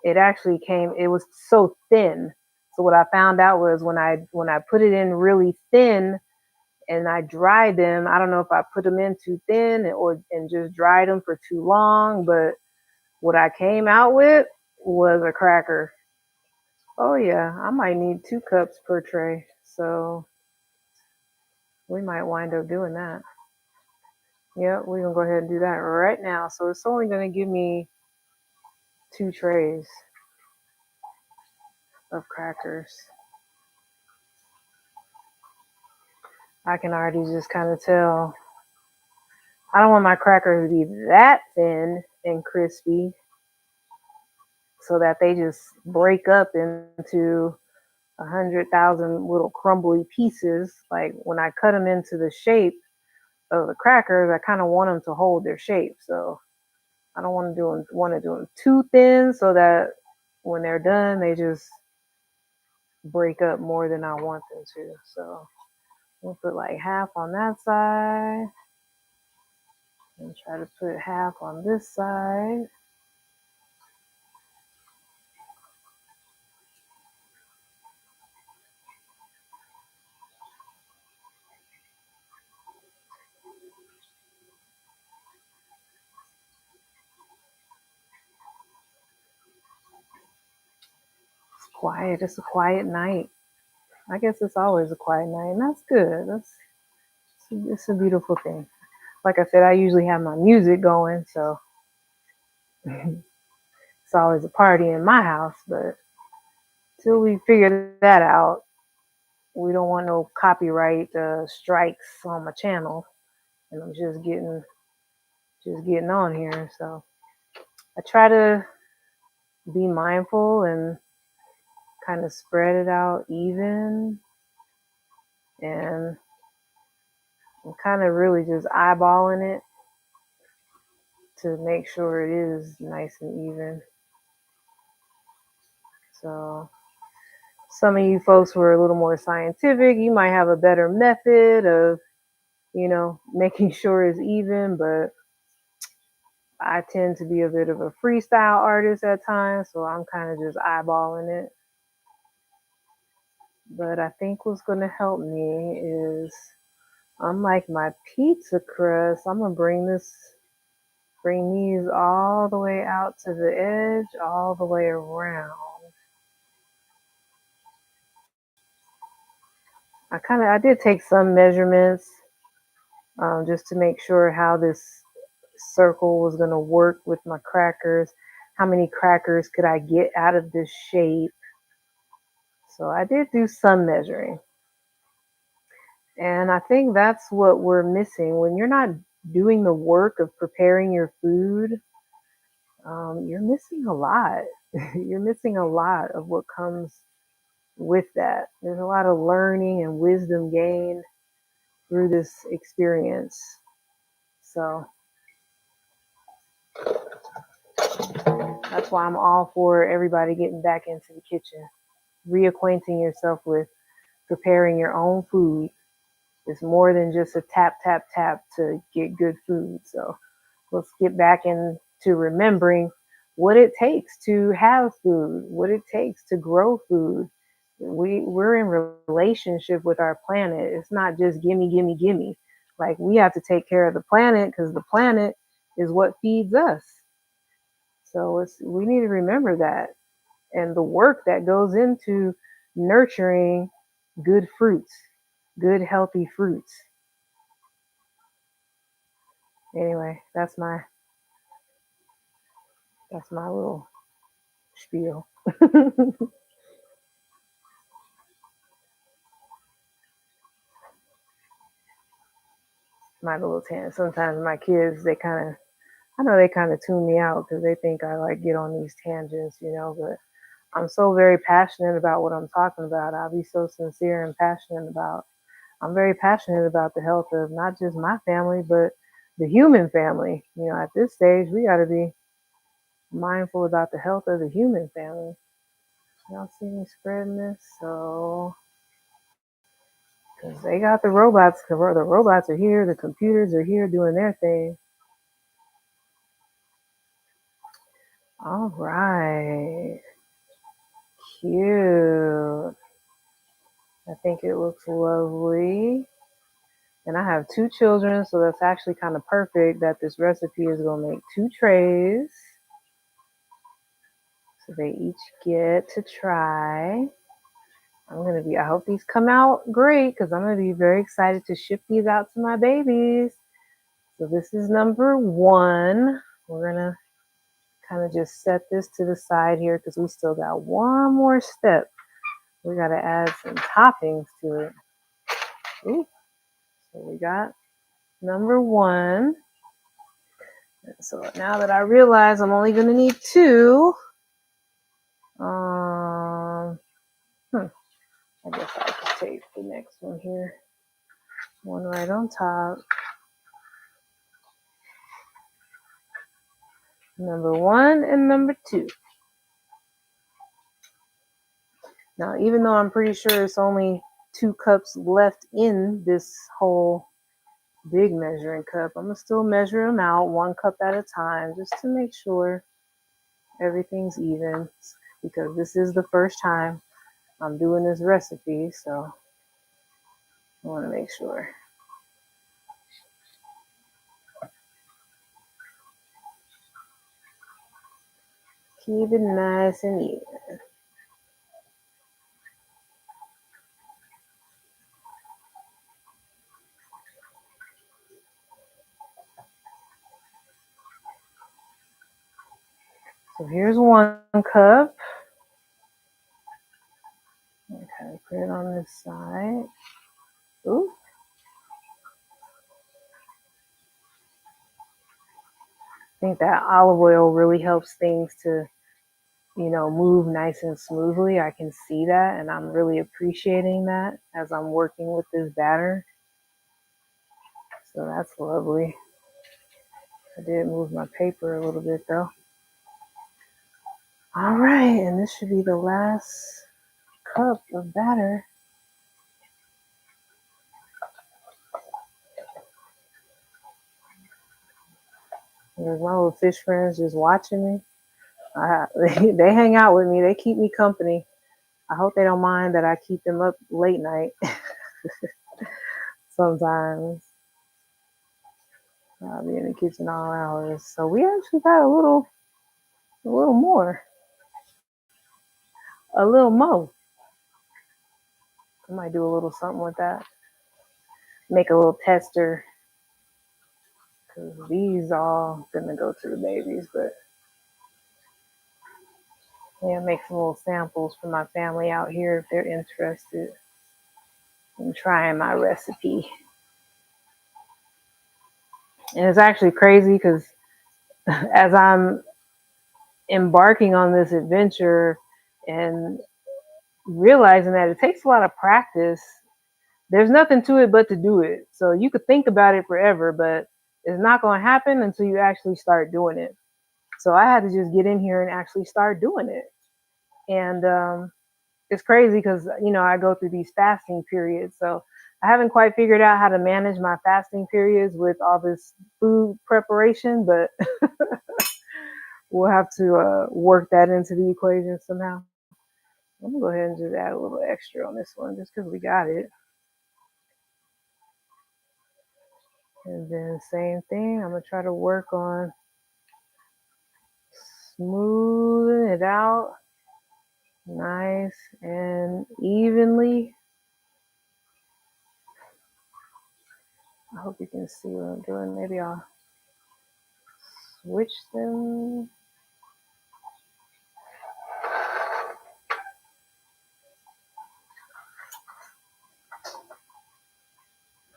it was so thin. So what I found out was when I put it in really thin and I dried them, I don't know if I put them in too thin and just dried them for too long, but what I came out with was a cracker. Oh yeah, I might need 2 cups per tray. So we might wind up doing that. Yep, we're gonna go ahead and do that right now. So it's only gonna give me 2 trays of crackers. I can already just kind of tell. I don't want my crackers to be that thin and crispy so that they just break up into 100,000 little crumbly pieces. Like when I cut them into the shape of the crackers, I kind of want them to hold their shape. So I don't want to do them too thin so that when they're done, they just break up more than I want them to. So we'll put like half on that side and try to put half on this side. Quiet. It's a quiet night. I guess it's always a quiet night, and that's good. It's a beautiful thing. Like I said, I usually have my music going, so it's always a party in my house. But till we figure that out, we don't want no copyright strikes on my channel, and I'm just getting on here. So I try to be mindful and kind of spread it out even, and I'm kind of really just eyeballing it to make sure it is nice and even. So some of you folks who are a little more scientific, you might have a better method of, making sure it's even, but I tend to be a bit of a freestyle artist at times, so I'm kind of just eyeballing it. But I think what's going to help me is, unlike my pizza crust, I'm going to bring these all the way out to the edge, all the way around. I did take some measurements just to make sure how this circle was going to work with my crackers. How many crackers could I get out of this shape? So I did do some measuring. And I think that's what we're missing. When you're not doing the work of preparing your food, you're missing a lot. You're missing a lot of what comes with that. There's a lot of learning and wisdom gained through this experience. So that's why I'm all for everybody getting back into the kitchen, reacquainting yourself with preparing your own food. It's more than just a tap, tap, tap to get good food. So let's get back into remembering what it takes to have food, what it takes to grow food. We're in relationship with our planet. It's not just gimme, gimme, gimme. Like, we have to take care of the planet because the planet is what feeds us. So we need to remember that, and the work that goes into nurturing good fruits, good healthy fruits. Anyway, that's my little spiel. My little tangent. Sometimes my kids, I know they kind of tune me out because they think I like get on these tangents, but I'm so very passionate about what I'm talking about. I'll be so sincere and passionate about. I'm very passionate about the health of not just my family, but the human family. At this stage, we got to be mindful about the health of the human family. Y'all see me spreading this? So, because they got the robots, the robots are here, the computers are here doing their thing. All right. Cute. I think it looks lovely. And I have 2 children, so that's actually kind of perfect that this recipe is going to make 2 trays. So they each get to try. I hope these come out great because I'm going to be very excited to ship these out to my babies. So this is number 1. We're going to kind of just set this to the side here because we still got one more step. We got to add some toppings to it. Ooh. So we got number 1. So now that I realize I'm only going to need 2, I guess I could take the next one here. One right on top. Number 1 and number 2. Now, even though I'm pretty sure it's only 2 cups left in this whole big measuring cup, I'm going to still measure them out 1 cup at a time just to make sure everything's even, because this is the first time I'm doing this recipe, so I want to make sure. Keep it nice and even. So here's 1 cup. Okay, put it on this side. Ooh. I think that olive oil really helps things to, move nice and smoothly. I can see that, and I'm really appreciating that as I'm working with this batter. So that's lovely. I did move my paper a little bit though. All right, and this should be the last cup of batter. There's my little fish friends just watching me. They hang out with me. They keep me company. I hope they don't mind that I keep them up late night sometimes. I'll be in the kitchen all hours. So we actually got a little more, a little more. I might do a little something with that. Make a little tester because these all gonna go to the babies. But yeah, make some little samples for my family out here if they're interested in trying my recipe. And it's actually crazy because as I'm embarking on this adventure and realizing that it takes a lot of practice, there's nothing to it but to do it. So you could think about it forever, but it's not going to happen until you actually start doing it. So I had to just get in here and actually start doing it. And it's crazy because, I go through these fasting periods. So I haven't quite figured out how to manage my fasting periods with all this food preparation, but we'll have to work that into the equation somehow. I'm gonna go ahead and just add a little extra on this one just because we got it. And then same thing, I'm gonna try to work on smoothing it out nice and evenly. I hope you can see what I'm doing. Maybe I'll switch them.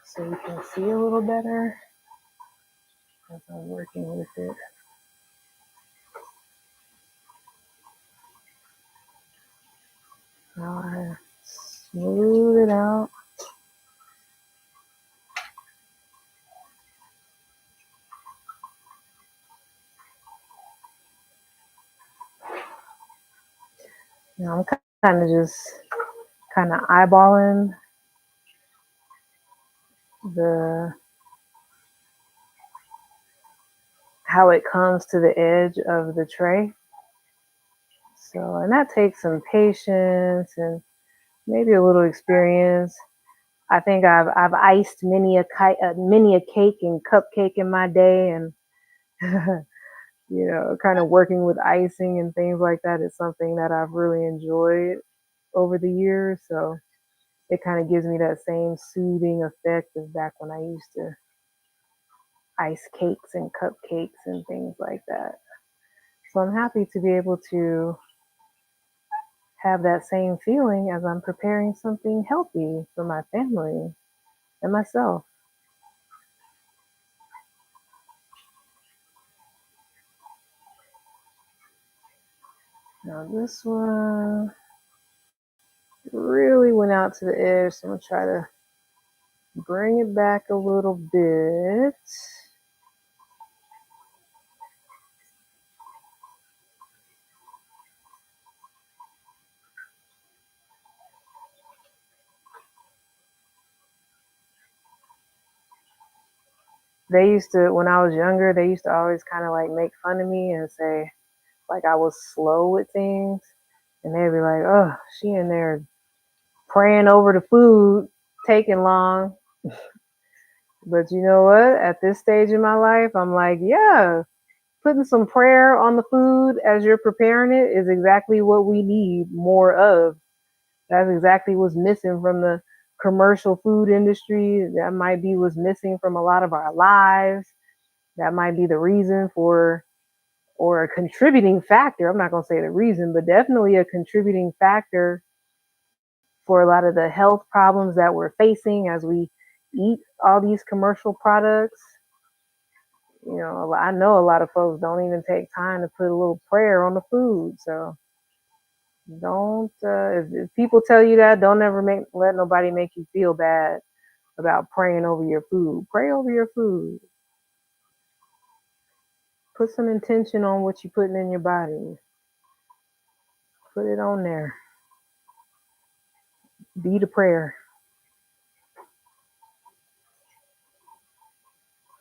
So you can see a little better as I'm working with it. Now I smooth it out. Now I'm kind of just eyeballing the how it comes to the edge of the tray. So, and that takes some patience and maybe a little experience. I think I've iced many a cake and cupcake in my day, and kind of working with icing and things like that is something that I've really enjoyed over the years. So it kind of gives me that same soothing effect as back when I used to ice cakes and cupcakes and things like that. So I'm happy to be able to have that same feeling as I'm preparing something healthy for my family and myself. Now this one really went out to the edge, so I'm gonna try to bring it back a little bit. When I was younger, they used to always kind of like make fun of me and say like I was slow with things. And they'd be like, oh, she in there praying over the food, taking long. But you know what? At this stage in my life, I'm like, yeah, putting some prayer on the food as you're preparing it is exactly what we need more of. That's exactly what's missing from the commercial food industry. That might be what's missing from a lot of our lives. That might be the reason for or a contributing factor. I'm not going to say the reason, but definitely a contributing factor for a lot of the health problems that we're facing as we eat all these commercial products. I know a lot of folks don't even take time to put a little prayer on the food. So don't, if people tell you that, don't ever let nobody make you feel bad about praying over your food. Pray over your food. Put some intention on what you're putting in your body. Put it on there. Be the prayer.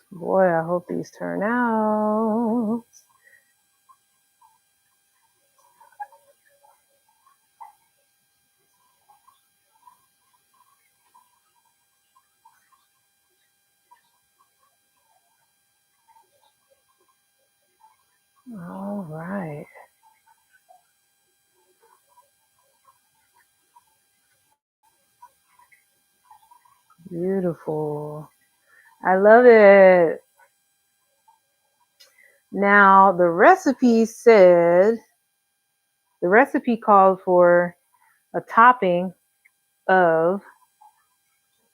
Boy, I hope these turn out. All right. Beautiful. I love it. Now, the recipe called for a topping of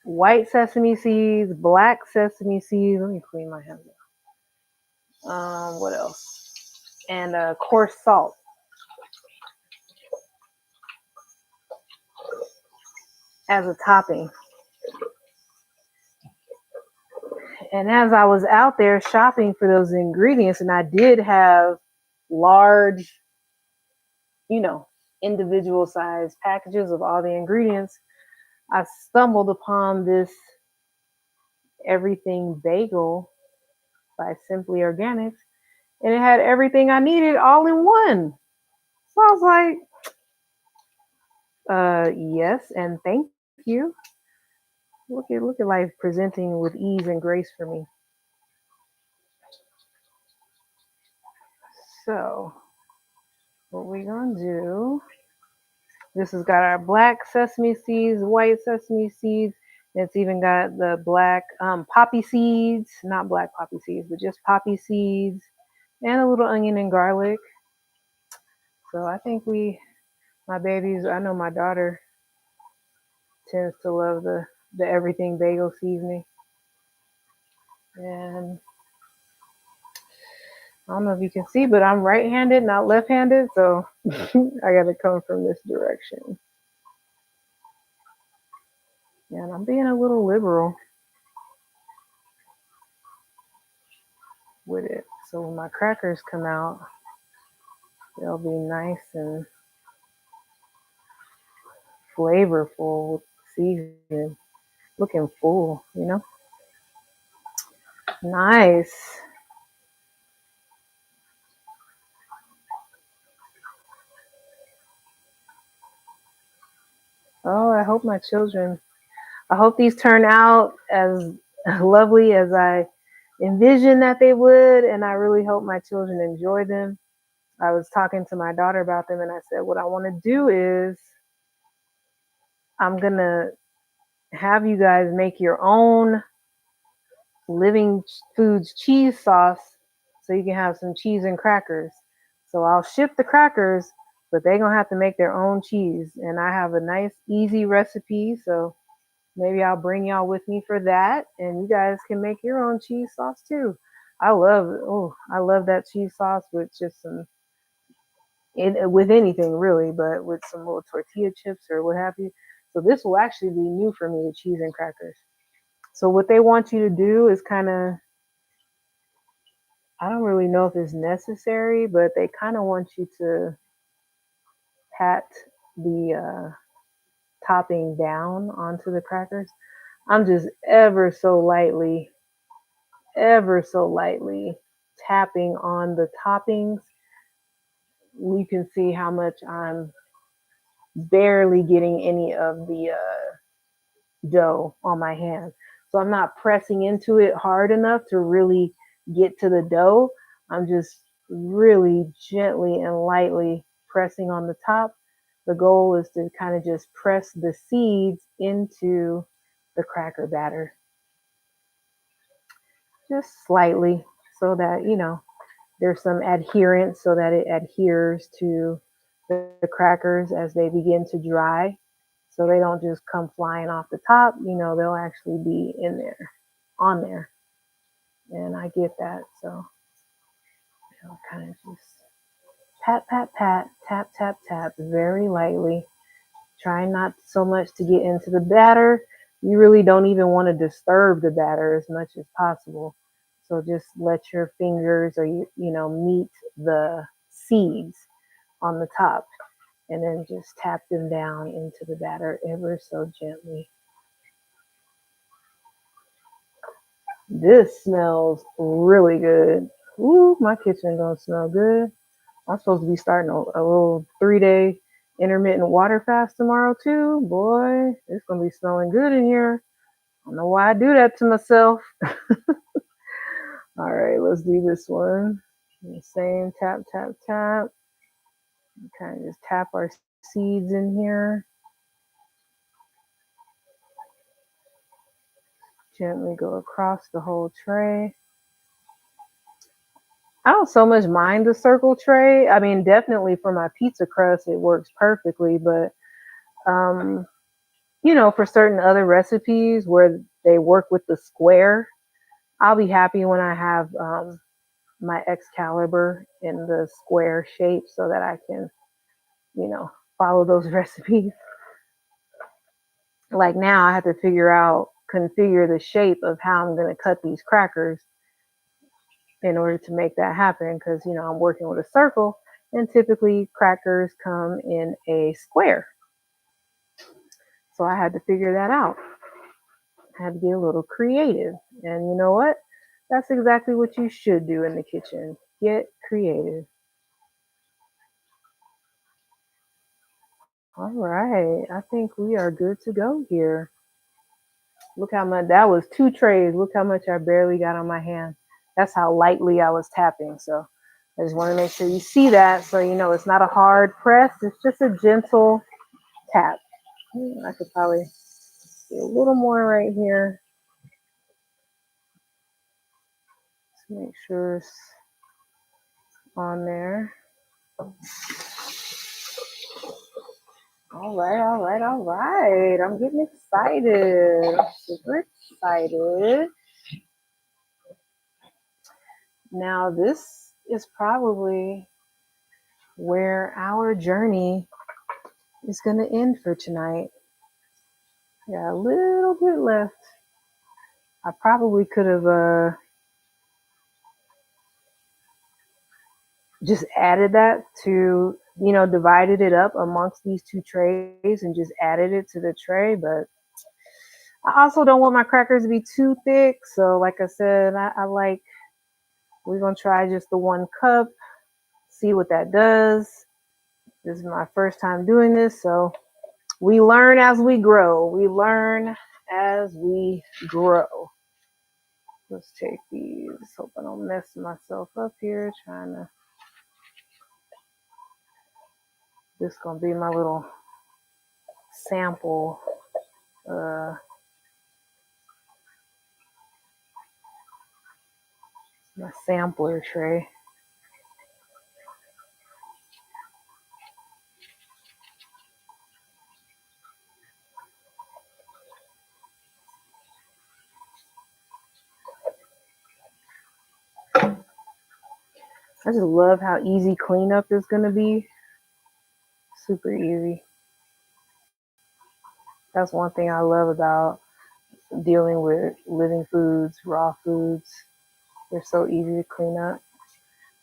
white sesame seeds, black sesame seeds. Let me clean my hands up. What else? And coarse salt as a topping. And as I was out there shopping for those ingredients, and I did have large, individual size packages of all the ingredients, I stumbled upon this everything bagel by Simply Organics, and it had everything I needed all in one. So I was like, yes, and thank you. Look at life presenting with ease and grace for me. So what we're gonna do, this has got our black sesame seeds, white sesame seeds. It's even got the black poppy seeds, not black poppy seeds, but just poppy seeds, and a little onion and garlic. So I think my babies, I know my daughter tends to love the everything bagel seasoning. And I don't know if you can see, but I'm right-handed, not left-handed, so I got to come from this direction. And I'm being a little liberal with it. So when my crackers come out, they'll be nice and flavorful with seasoning, looking full. Nice. Oh, I hope these turn out as lovely as I envisioned that they would, and I really hope my children enjoy them. I was talking to my daughter about them, and I said, what I want to do is I'm going to have you guys make your own Living Foods cheese sauce so you can have some cheese and crackers. So I'll ship the crackers, but they're going to have to make their own cheese. And I have a nice, easy recipe. So maybe I'll bring y'all with me for that. And you guys can make your own cheese sauce too. I love that cheese sauce with just with anything really, but with some little tortilla chips or what have you. So this will actually be new for me, cheese and crackers. So what they want you to do is kind of, I don't really know if it's necessary, but they kind of want you to pat the topping down onto the crackers. I'm just ever so lightly tapping on the toppings. You can see how much I'm barely getting any of the dough on my hand. So I'm not pressing into it hard enough to really get to the dough. I'm just really gently and lightly pressing on the top. The goal is to kind of just press the seeds into the cracker batter just slightly so that, There's some adherence so that it adheres to the crackers as they begin to dry. So they don't just come flying off the top, they'll actually be in there, on there. And I get that. So, kind of just pat, pat, pat, tap, tap, tap, very lightly. Try not so much to get into the batter. You really don't even want to disturb the batter as much as possible. So just let your fingers or meet the seeds on the top and then just tap them down into the batter ever so gently. This smells really good. Ooh, my kitchen gonna smell good. I'm supposed to be starting a little 3-day intermittent water fast tomorrow too. Boy, it's gonna be smelling good in here. I don't know why I do that to myself. All right, let's do this one. The same tap, tap, tap. Kind of just tap our seeds in here. Gently go across the whole tray. I don't so much mind the circle tray. I mean, definitely for my pizza crust, it works perfectly. But, um, for certain other recipes where they work with the square, I'll be happy when I have my Excalibur in the square shape so that I can, follow those recipes. Like now, I have to configure the shape of how I'm going to cut these crackers in order to make that happen because, I'm working with a circle and typically crackers come in a square. So I had to figure that out. I had to get a little creative. And you know what? That's exactly what you should do in the kitchen. Get creative. All right. I think we are good to go here. Look how much that was 2 trays. Look how much I barely got on my hand. That's how lightly I was tapping. So I just want to make sure you see that so you know it's not a hard press. It's just a gentle tap. I could probably do a little more right here. Just make sure it's on there. All right, all right, all right. I'm getting excited. I'm super excited. Now, this is probably where our journey is going to end for tonight. Yeah, a little bit left. I probably could have just added that to, divided it up amongst these 2 trays and just added it to the tray. But I also don't want my crackers to be too thick. So, like I said, we're going to try just the 1 cup, see what that does. This is my first time doing this. So, we learn as we grow. We learn as we grow. Let's take these. Hope I don't mess myself up here. This is gonna be my little sample. My sampler tray. I just love how easy cleanup is gonna be. Super easy. That's one thing I love about dealing with living foods, raw foods. They're so easy to clean up.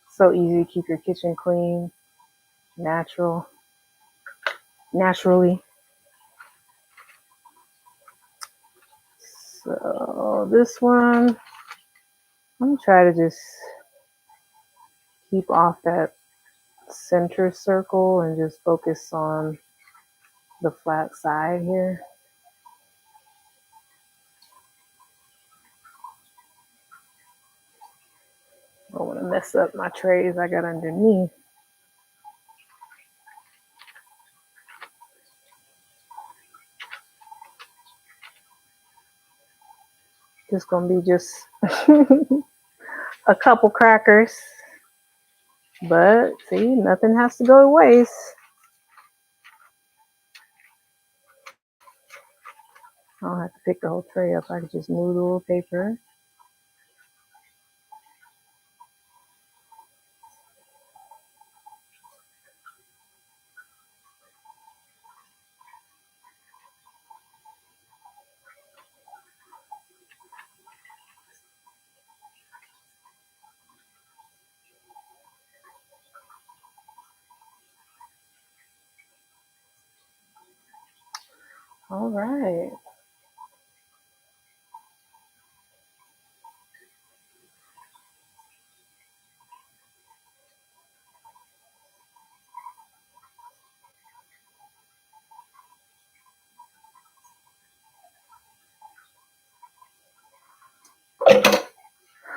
So easy to keep your kitchen clean, naturally. So this one, I'm gonna try to just keep off that center circle and just focus on the flat side here. I don't want to mess up my trays I got underneath. Just gonna be just a couple crackers. But see, nothing has to go to waste. I don't have to pick the whole tray up. I can just move the little paper. All right.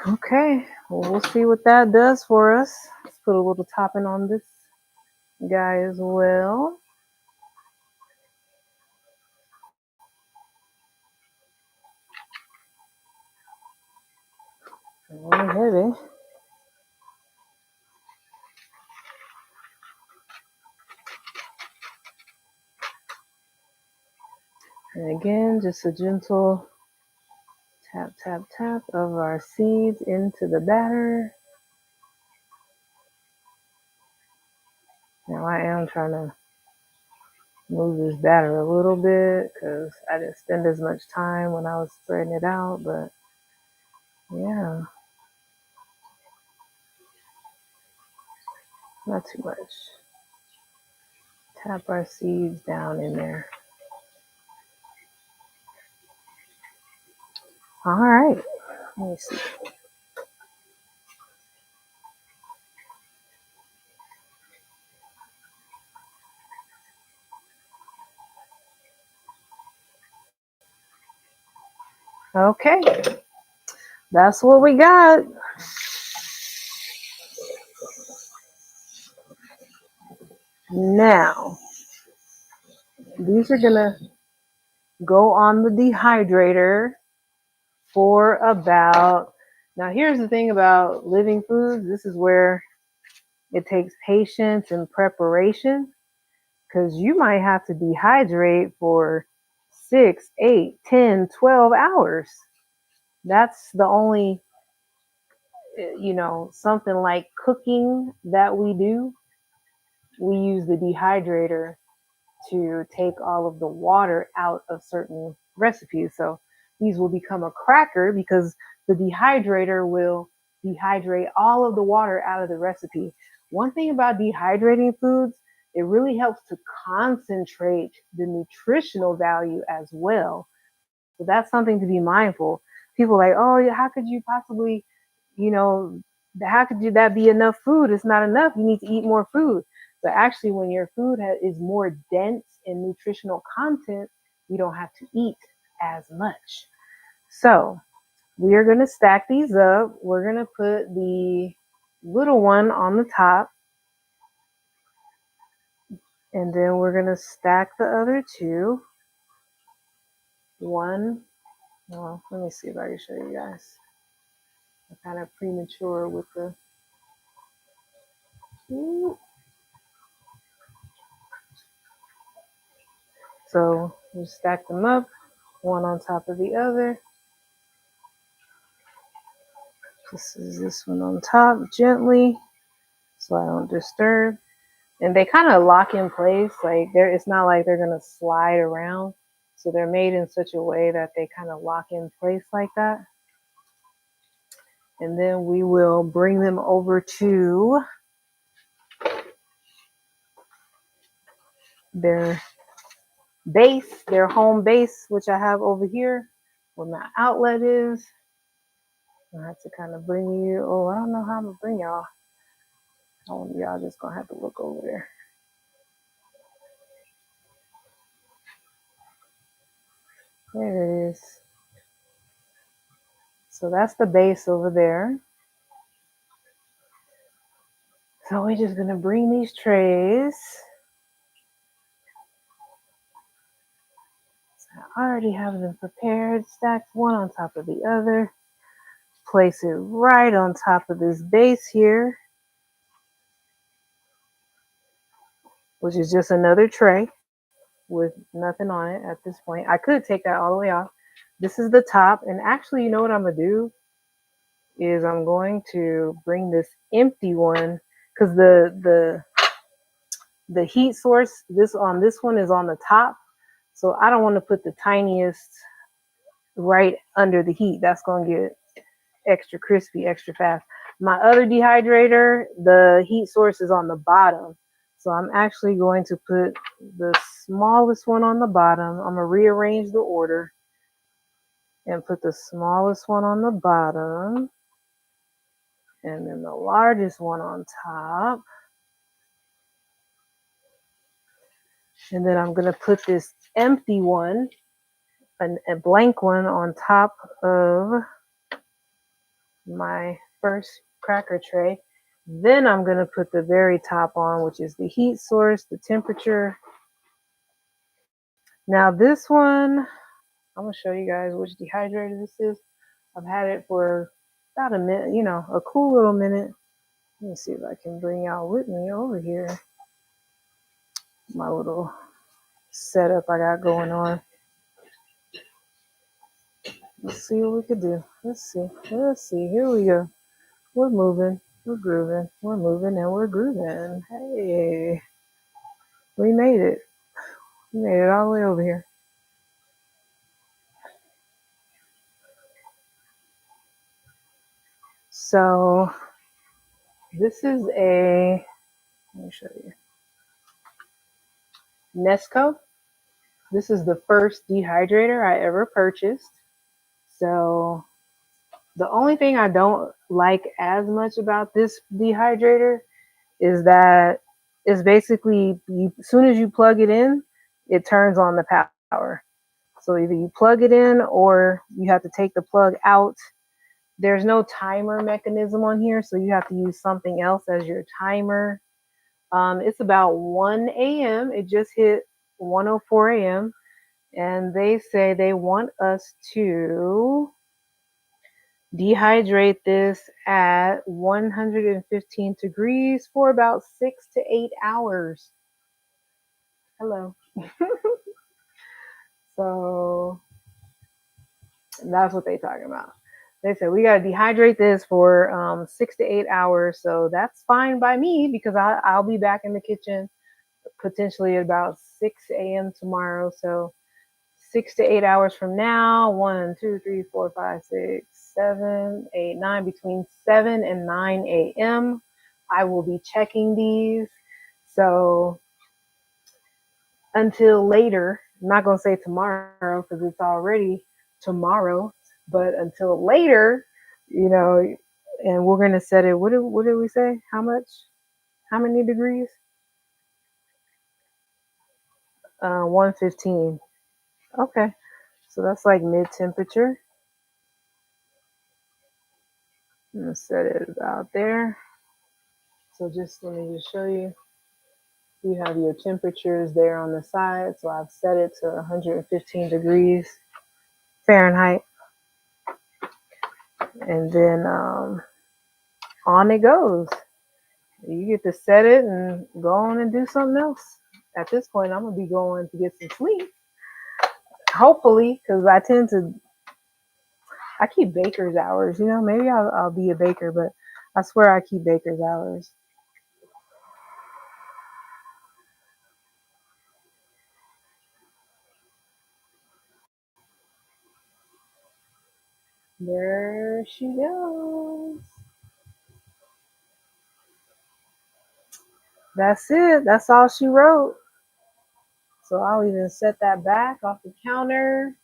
Okay. Well, we'll see what that does for us. Let's put a little topping on this guy as well. A little heavy. And again, just a gentle tap, tap, tap of our seeds into the batter. Now I am trying to move this batter a little bit because I didn't spend as much time when I was spreading it out, but yeah, not too much. Tap our seeds down in there. All right, let me see. Okay, that's what we got. Now, these are gonna go on the dehydrator for about, now here's the thing about living foods. This is where it takes patience and preparation because you might have to dehydrate for 6, 8, 10, 12 hours. That's the only, something like cooking that we do. We use the dehydrator to take all of the water out of certain recipes. So these will become a cracker because the dehydrator will dehydrate all of the water out of the recipe. One thing about dehydrating foods, it really helps to concentrate the nutritional value as well. So that's something to be mindful. People are like, oh, how could you possibly, you know, how could you that be enough food? It's not enough. You need to eat more food. But actually, when your food is more dense in nutritional content, you don't have to eat as much. So we are going to stack these up. We're going to put the little one on the top, and then we're going to stack the other two. One, well, let me see if I can show you guys. I'm kind of premature with the. So we stack them up, one on top of the other. This is this one on top gently, so I don't disturb. And they kind of lock in place. Like it's not like they're gonna slide around. So they're made in such a way that they kind of lock in place like that. And then we will bring them over to their base, their home base, which I have over here where my outlet is. I have to kind of bring you, I don't know how I'm gonna bring y'all. Oh, y'all just gonna have to look over there. There it is. So that's the base over there. So we're just gonna bring these trays. So I already have them prepared, stacked one on top of the other. Place it right on top of this base here. which is just another tray with nothing on it at this point. I could take that all the way off. This is the top. And actually, you know what I'm going to do is I'm going to bring this empty one because the heat source this one is on the top. So I don't want to put the tiniest right under the heat. That's going to get extra crispy, extra fast. My other dehydrator, the heat source is on the bottom. So I'm actually going to put the smallest one on the bottom. I'm going to rearrange the order and put the smallest one on the bottom and then the largest one on top. And then I'm going to put this empty one, a blank one on top of my first cracker tray. Then I'm going to put the very top on, which is the heat source, the temperature. Now this one, I'm going to show you guys which dehydrator this is. I've had it for about a minute, a cool little minute. Let me see if I can bring y'all with me over here. My little setup I got going on. Let's see what we could do. Let's see. Here we go. We're moving. We're grooving. We're moving and we're grooving. Hey, we made it. We made it all the way over here. So this is let me show you. Nesco. This is the first dehydrator I ever purchased. So the only thing I don't like as much about this dehydrator is that it's basically, as soon as you plug it in, it turns on the power. So either you plug it in or you have to take the plug out. There's no timer mechanism on here, so you have to use something else as your timer. It's about 1 a.m. It just hit 1:04 a.m. And they say they want us to dehydrate this at 115 degrees for about 6 to 8 hours. Hello. So that's what they're talking about. They said we got to dehydrate this for 6 to 8 hours. So that's fine by me because I'll be back in the kitchen potentially at about 6 a.m. tomorrow. So 6 to 8 hours from now, 1, 2, 3, 4, 5, 6, 7, 8, 9, between 7 and 9 a.m. I will be checking these. So until later, I'm not going to say tomorrow because it's already tomorrow, but until later, and we're going to set it. What did we say? How much? How many degrees? 115. Okay. So that's like mid temperature. I'm going to set it about there. So let me just show you. You have your temperatures there on the side. So I've set it to 115 degrees Fahrenheit. And then on it goes. You get to set it and go on and do something else. At this point, I'm going to be going to get some sleep. Hopefully, because I keep baker's hours. Maybe I'll be a baker, but I swear I keep baker's hours. There she goes. That's it. That's all she wrote. So I'll even set that back off the counter.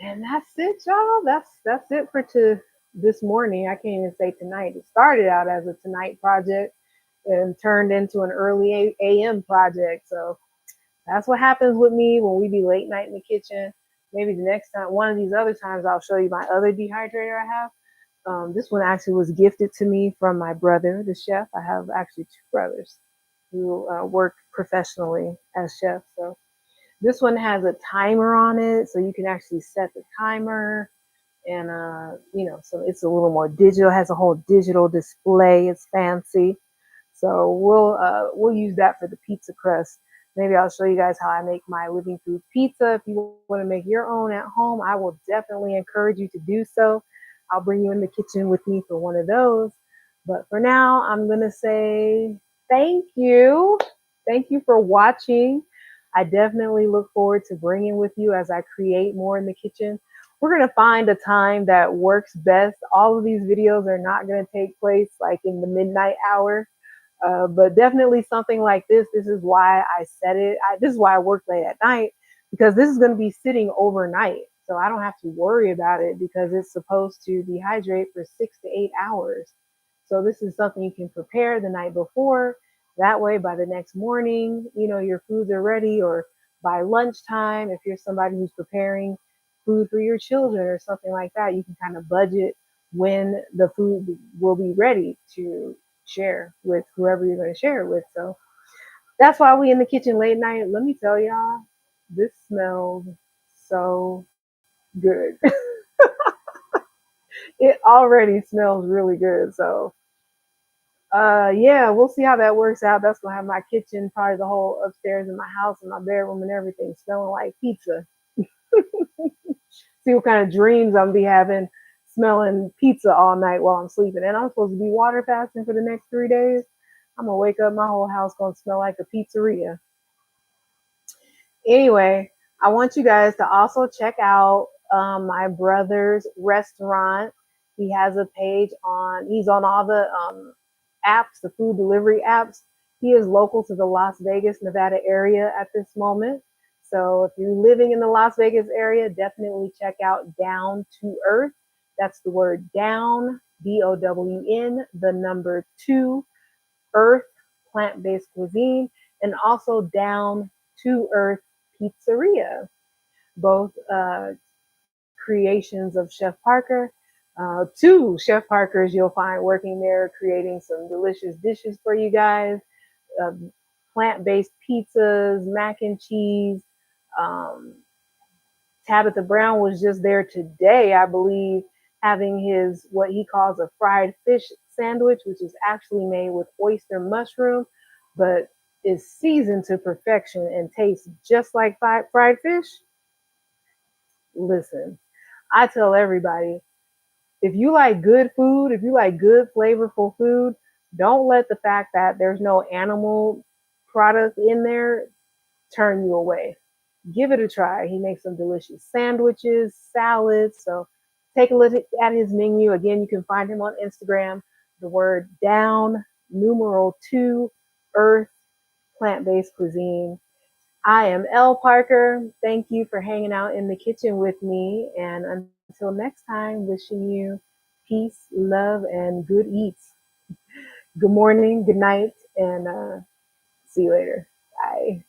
And that's it, y'all. That's it for this morning. I can't even say tonight. It started out as a tonight project and turned into an early AM project. So that's what happens with me when we be late night in the kitchen. Maybe the next time, one of these other times, I'll show you my other dehydrator I have. This one actually was gifted to me from my brother, the chef. I have actually two brothers who work professionally as chefs. So this one has a timer on it, so you can actually set the timer. And, so it's a little more digital, it has a whole digital display. It's fancy. So we'll use that for the pizza crust. Maybe I'll show you guys how I make my living proof pizza. If you want to make your own at home, I will definitely encourage you to do so. I'll bring you in the kitchen with me for one of those. But for now, I'm going to say thank you. Thank you for watching. I definitely look forward to bringing with you as I create more in the kitchen. We're going to find a time that works best. All of these videos are not going to take place like in the midnight hour. But definitely something like this. This is why I said it. This is why I work late at night, because this is going to be sitting overnight. So I don't have to worry about it because it's supposed to dehydrate for 6 to 8 hours. So this is something you can prepare the night before. That way, by the next morning, your foods are ready, or by lunchtime, if you're somebody who's preparing food for your children or something like that, you can kind of budget when the food will be ready to share with whoever you're going to share it with. So that's why we in the kitchen late night. Let me tell y'all, this smells so good. It already smells really good. So yeah, we'll see how that works out. That's gonna have my kitchen, probably the whole upstairs in my house and my bedroom and everything smelling like pizza. See what kind of dreams I'm be having smelling pizza all night while I'm sleeping. And I'm supposed to be water fasting for the next 3 days. I'm gonna wake up, my whole house gonna smell like a pizzeria. Anyway, I want you guys to also check out my brother's restaurant. He has a page he's on all the apps, the food delivery apps. He is local to the Las Vegas, Nevada area at this moment. So if you're living in the Las Vegas area, definitely check out Down to Earth. That's the word down, DOWN, the number 2, Earth, plant-based cuisine, and also Down to Earth Pizzeria, both creations of Chef Parker. Two Chef Parkers you'll find working there, creating some delicious dishes for you guys. Uh, Plant-based pizzas, mac and cheese. Um, Tabitha Brown was just there today, I believe, having his what he calls a fried fish sandwich, which is actually made with oyster mushroom, but is seasoned to perfection and tastes just like fried fish. Listen, I tell everybody, if you like good food, if you like good flavorful food, don't let the fact that there's no animal product in there turn you away. Give it a try. He makes some delicious sandwiches, salads. So take a look at his menu. Again, you can find him on Instagram. The word down, numeral 2, Earth, plant-based cuisine. I am Elle Parker. Thank you for hanging out in the kitchen with me. And until next time, wishing you peace, love, and good eats. Good morning, good night, and see you later. Bye.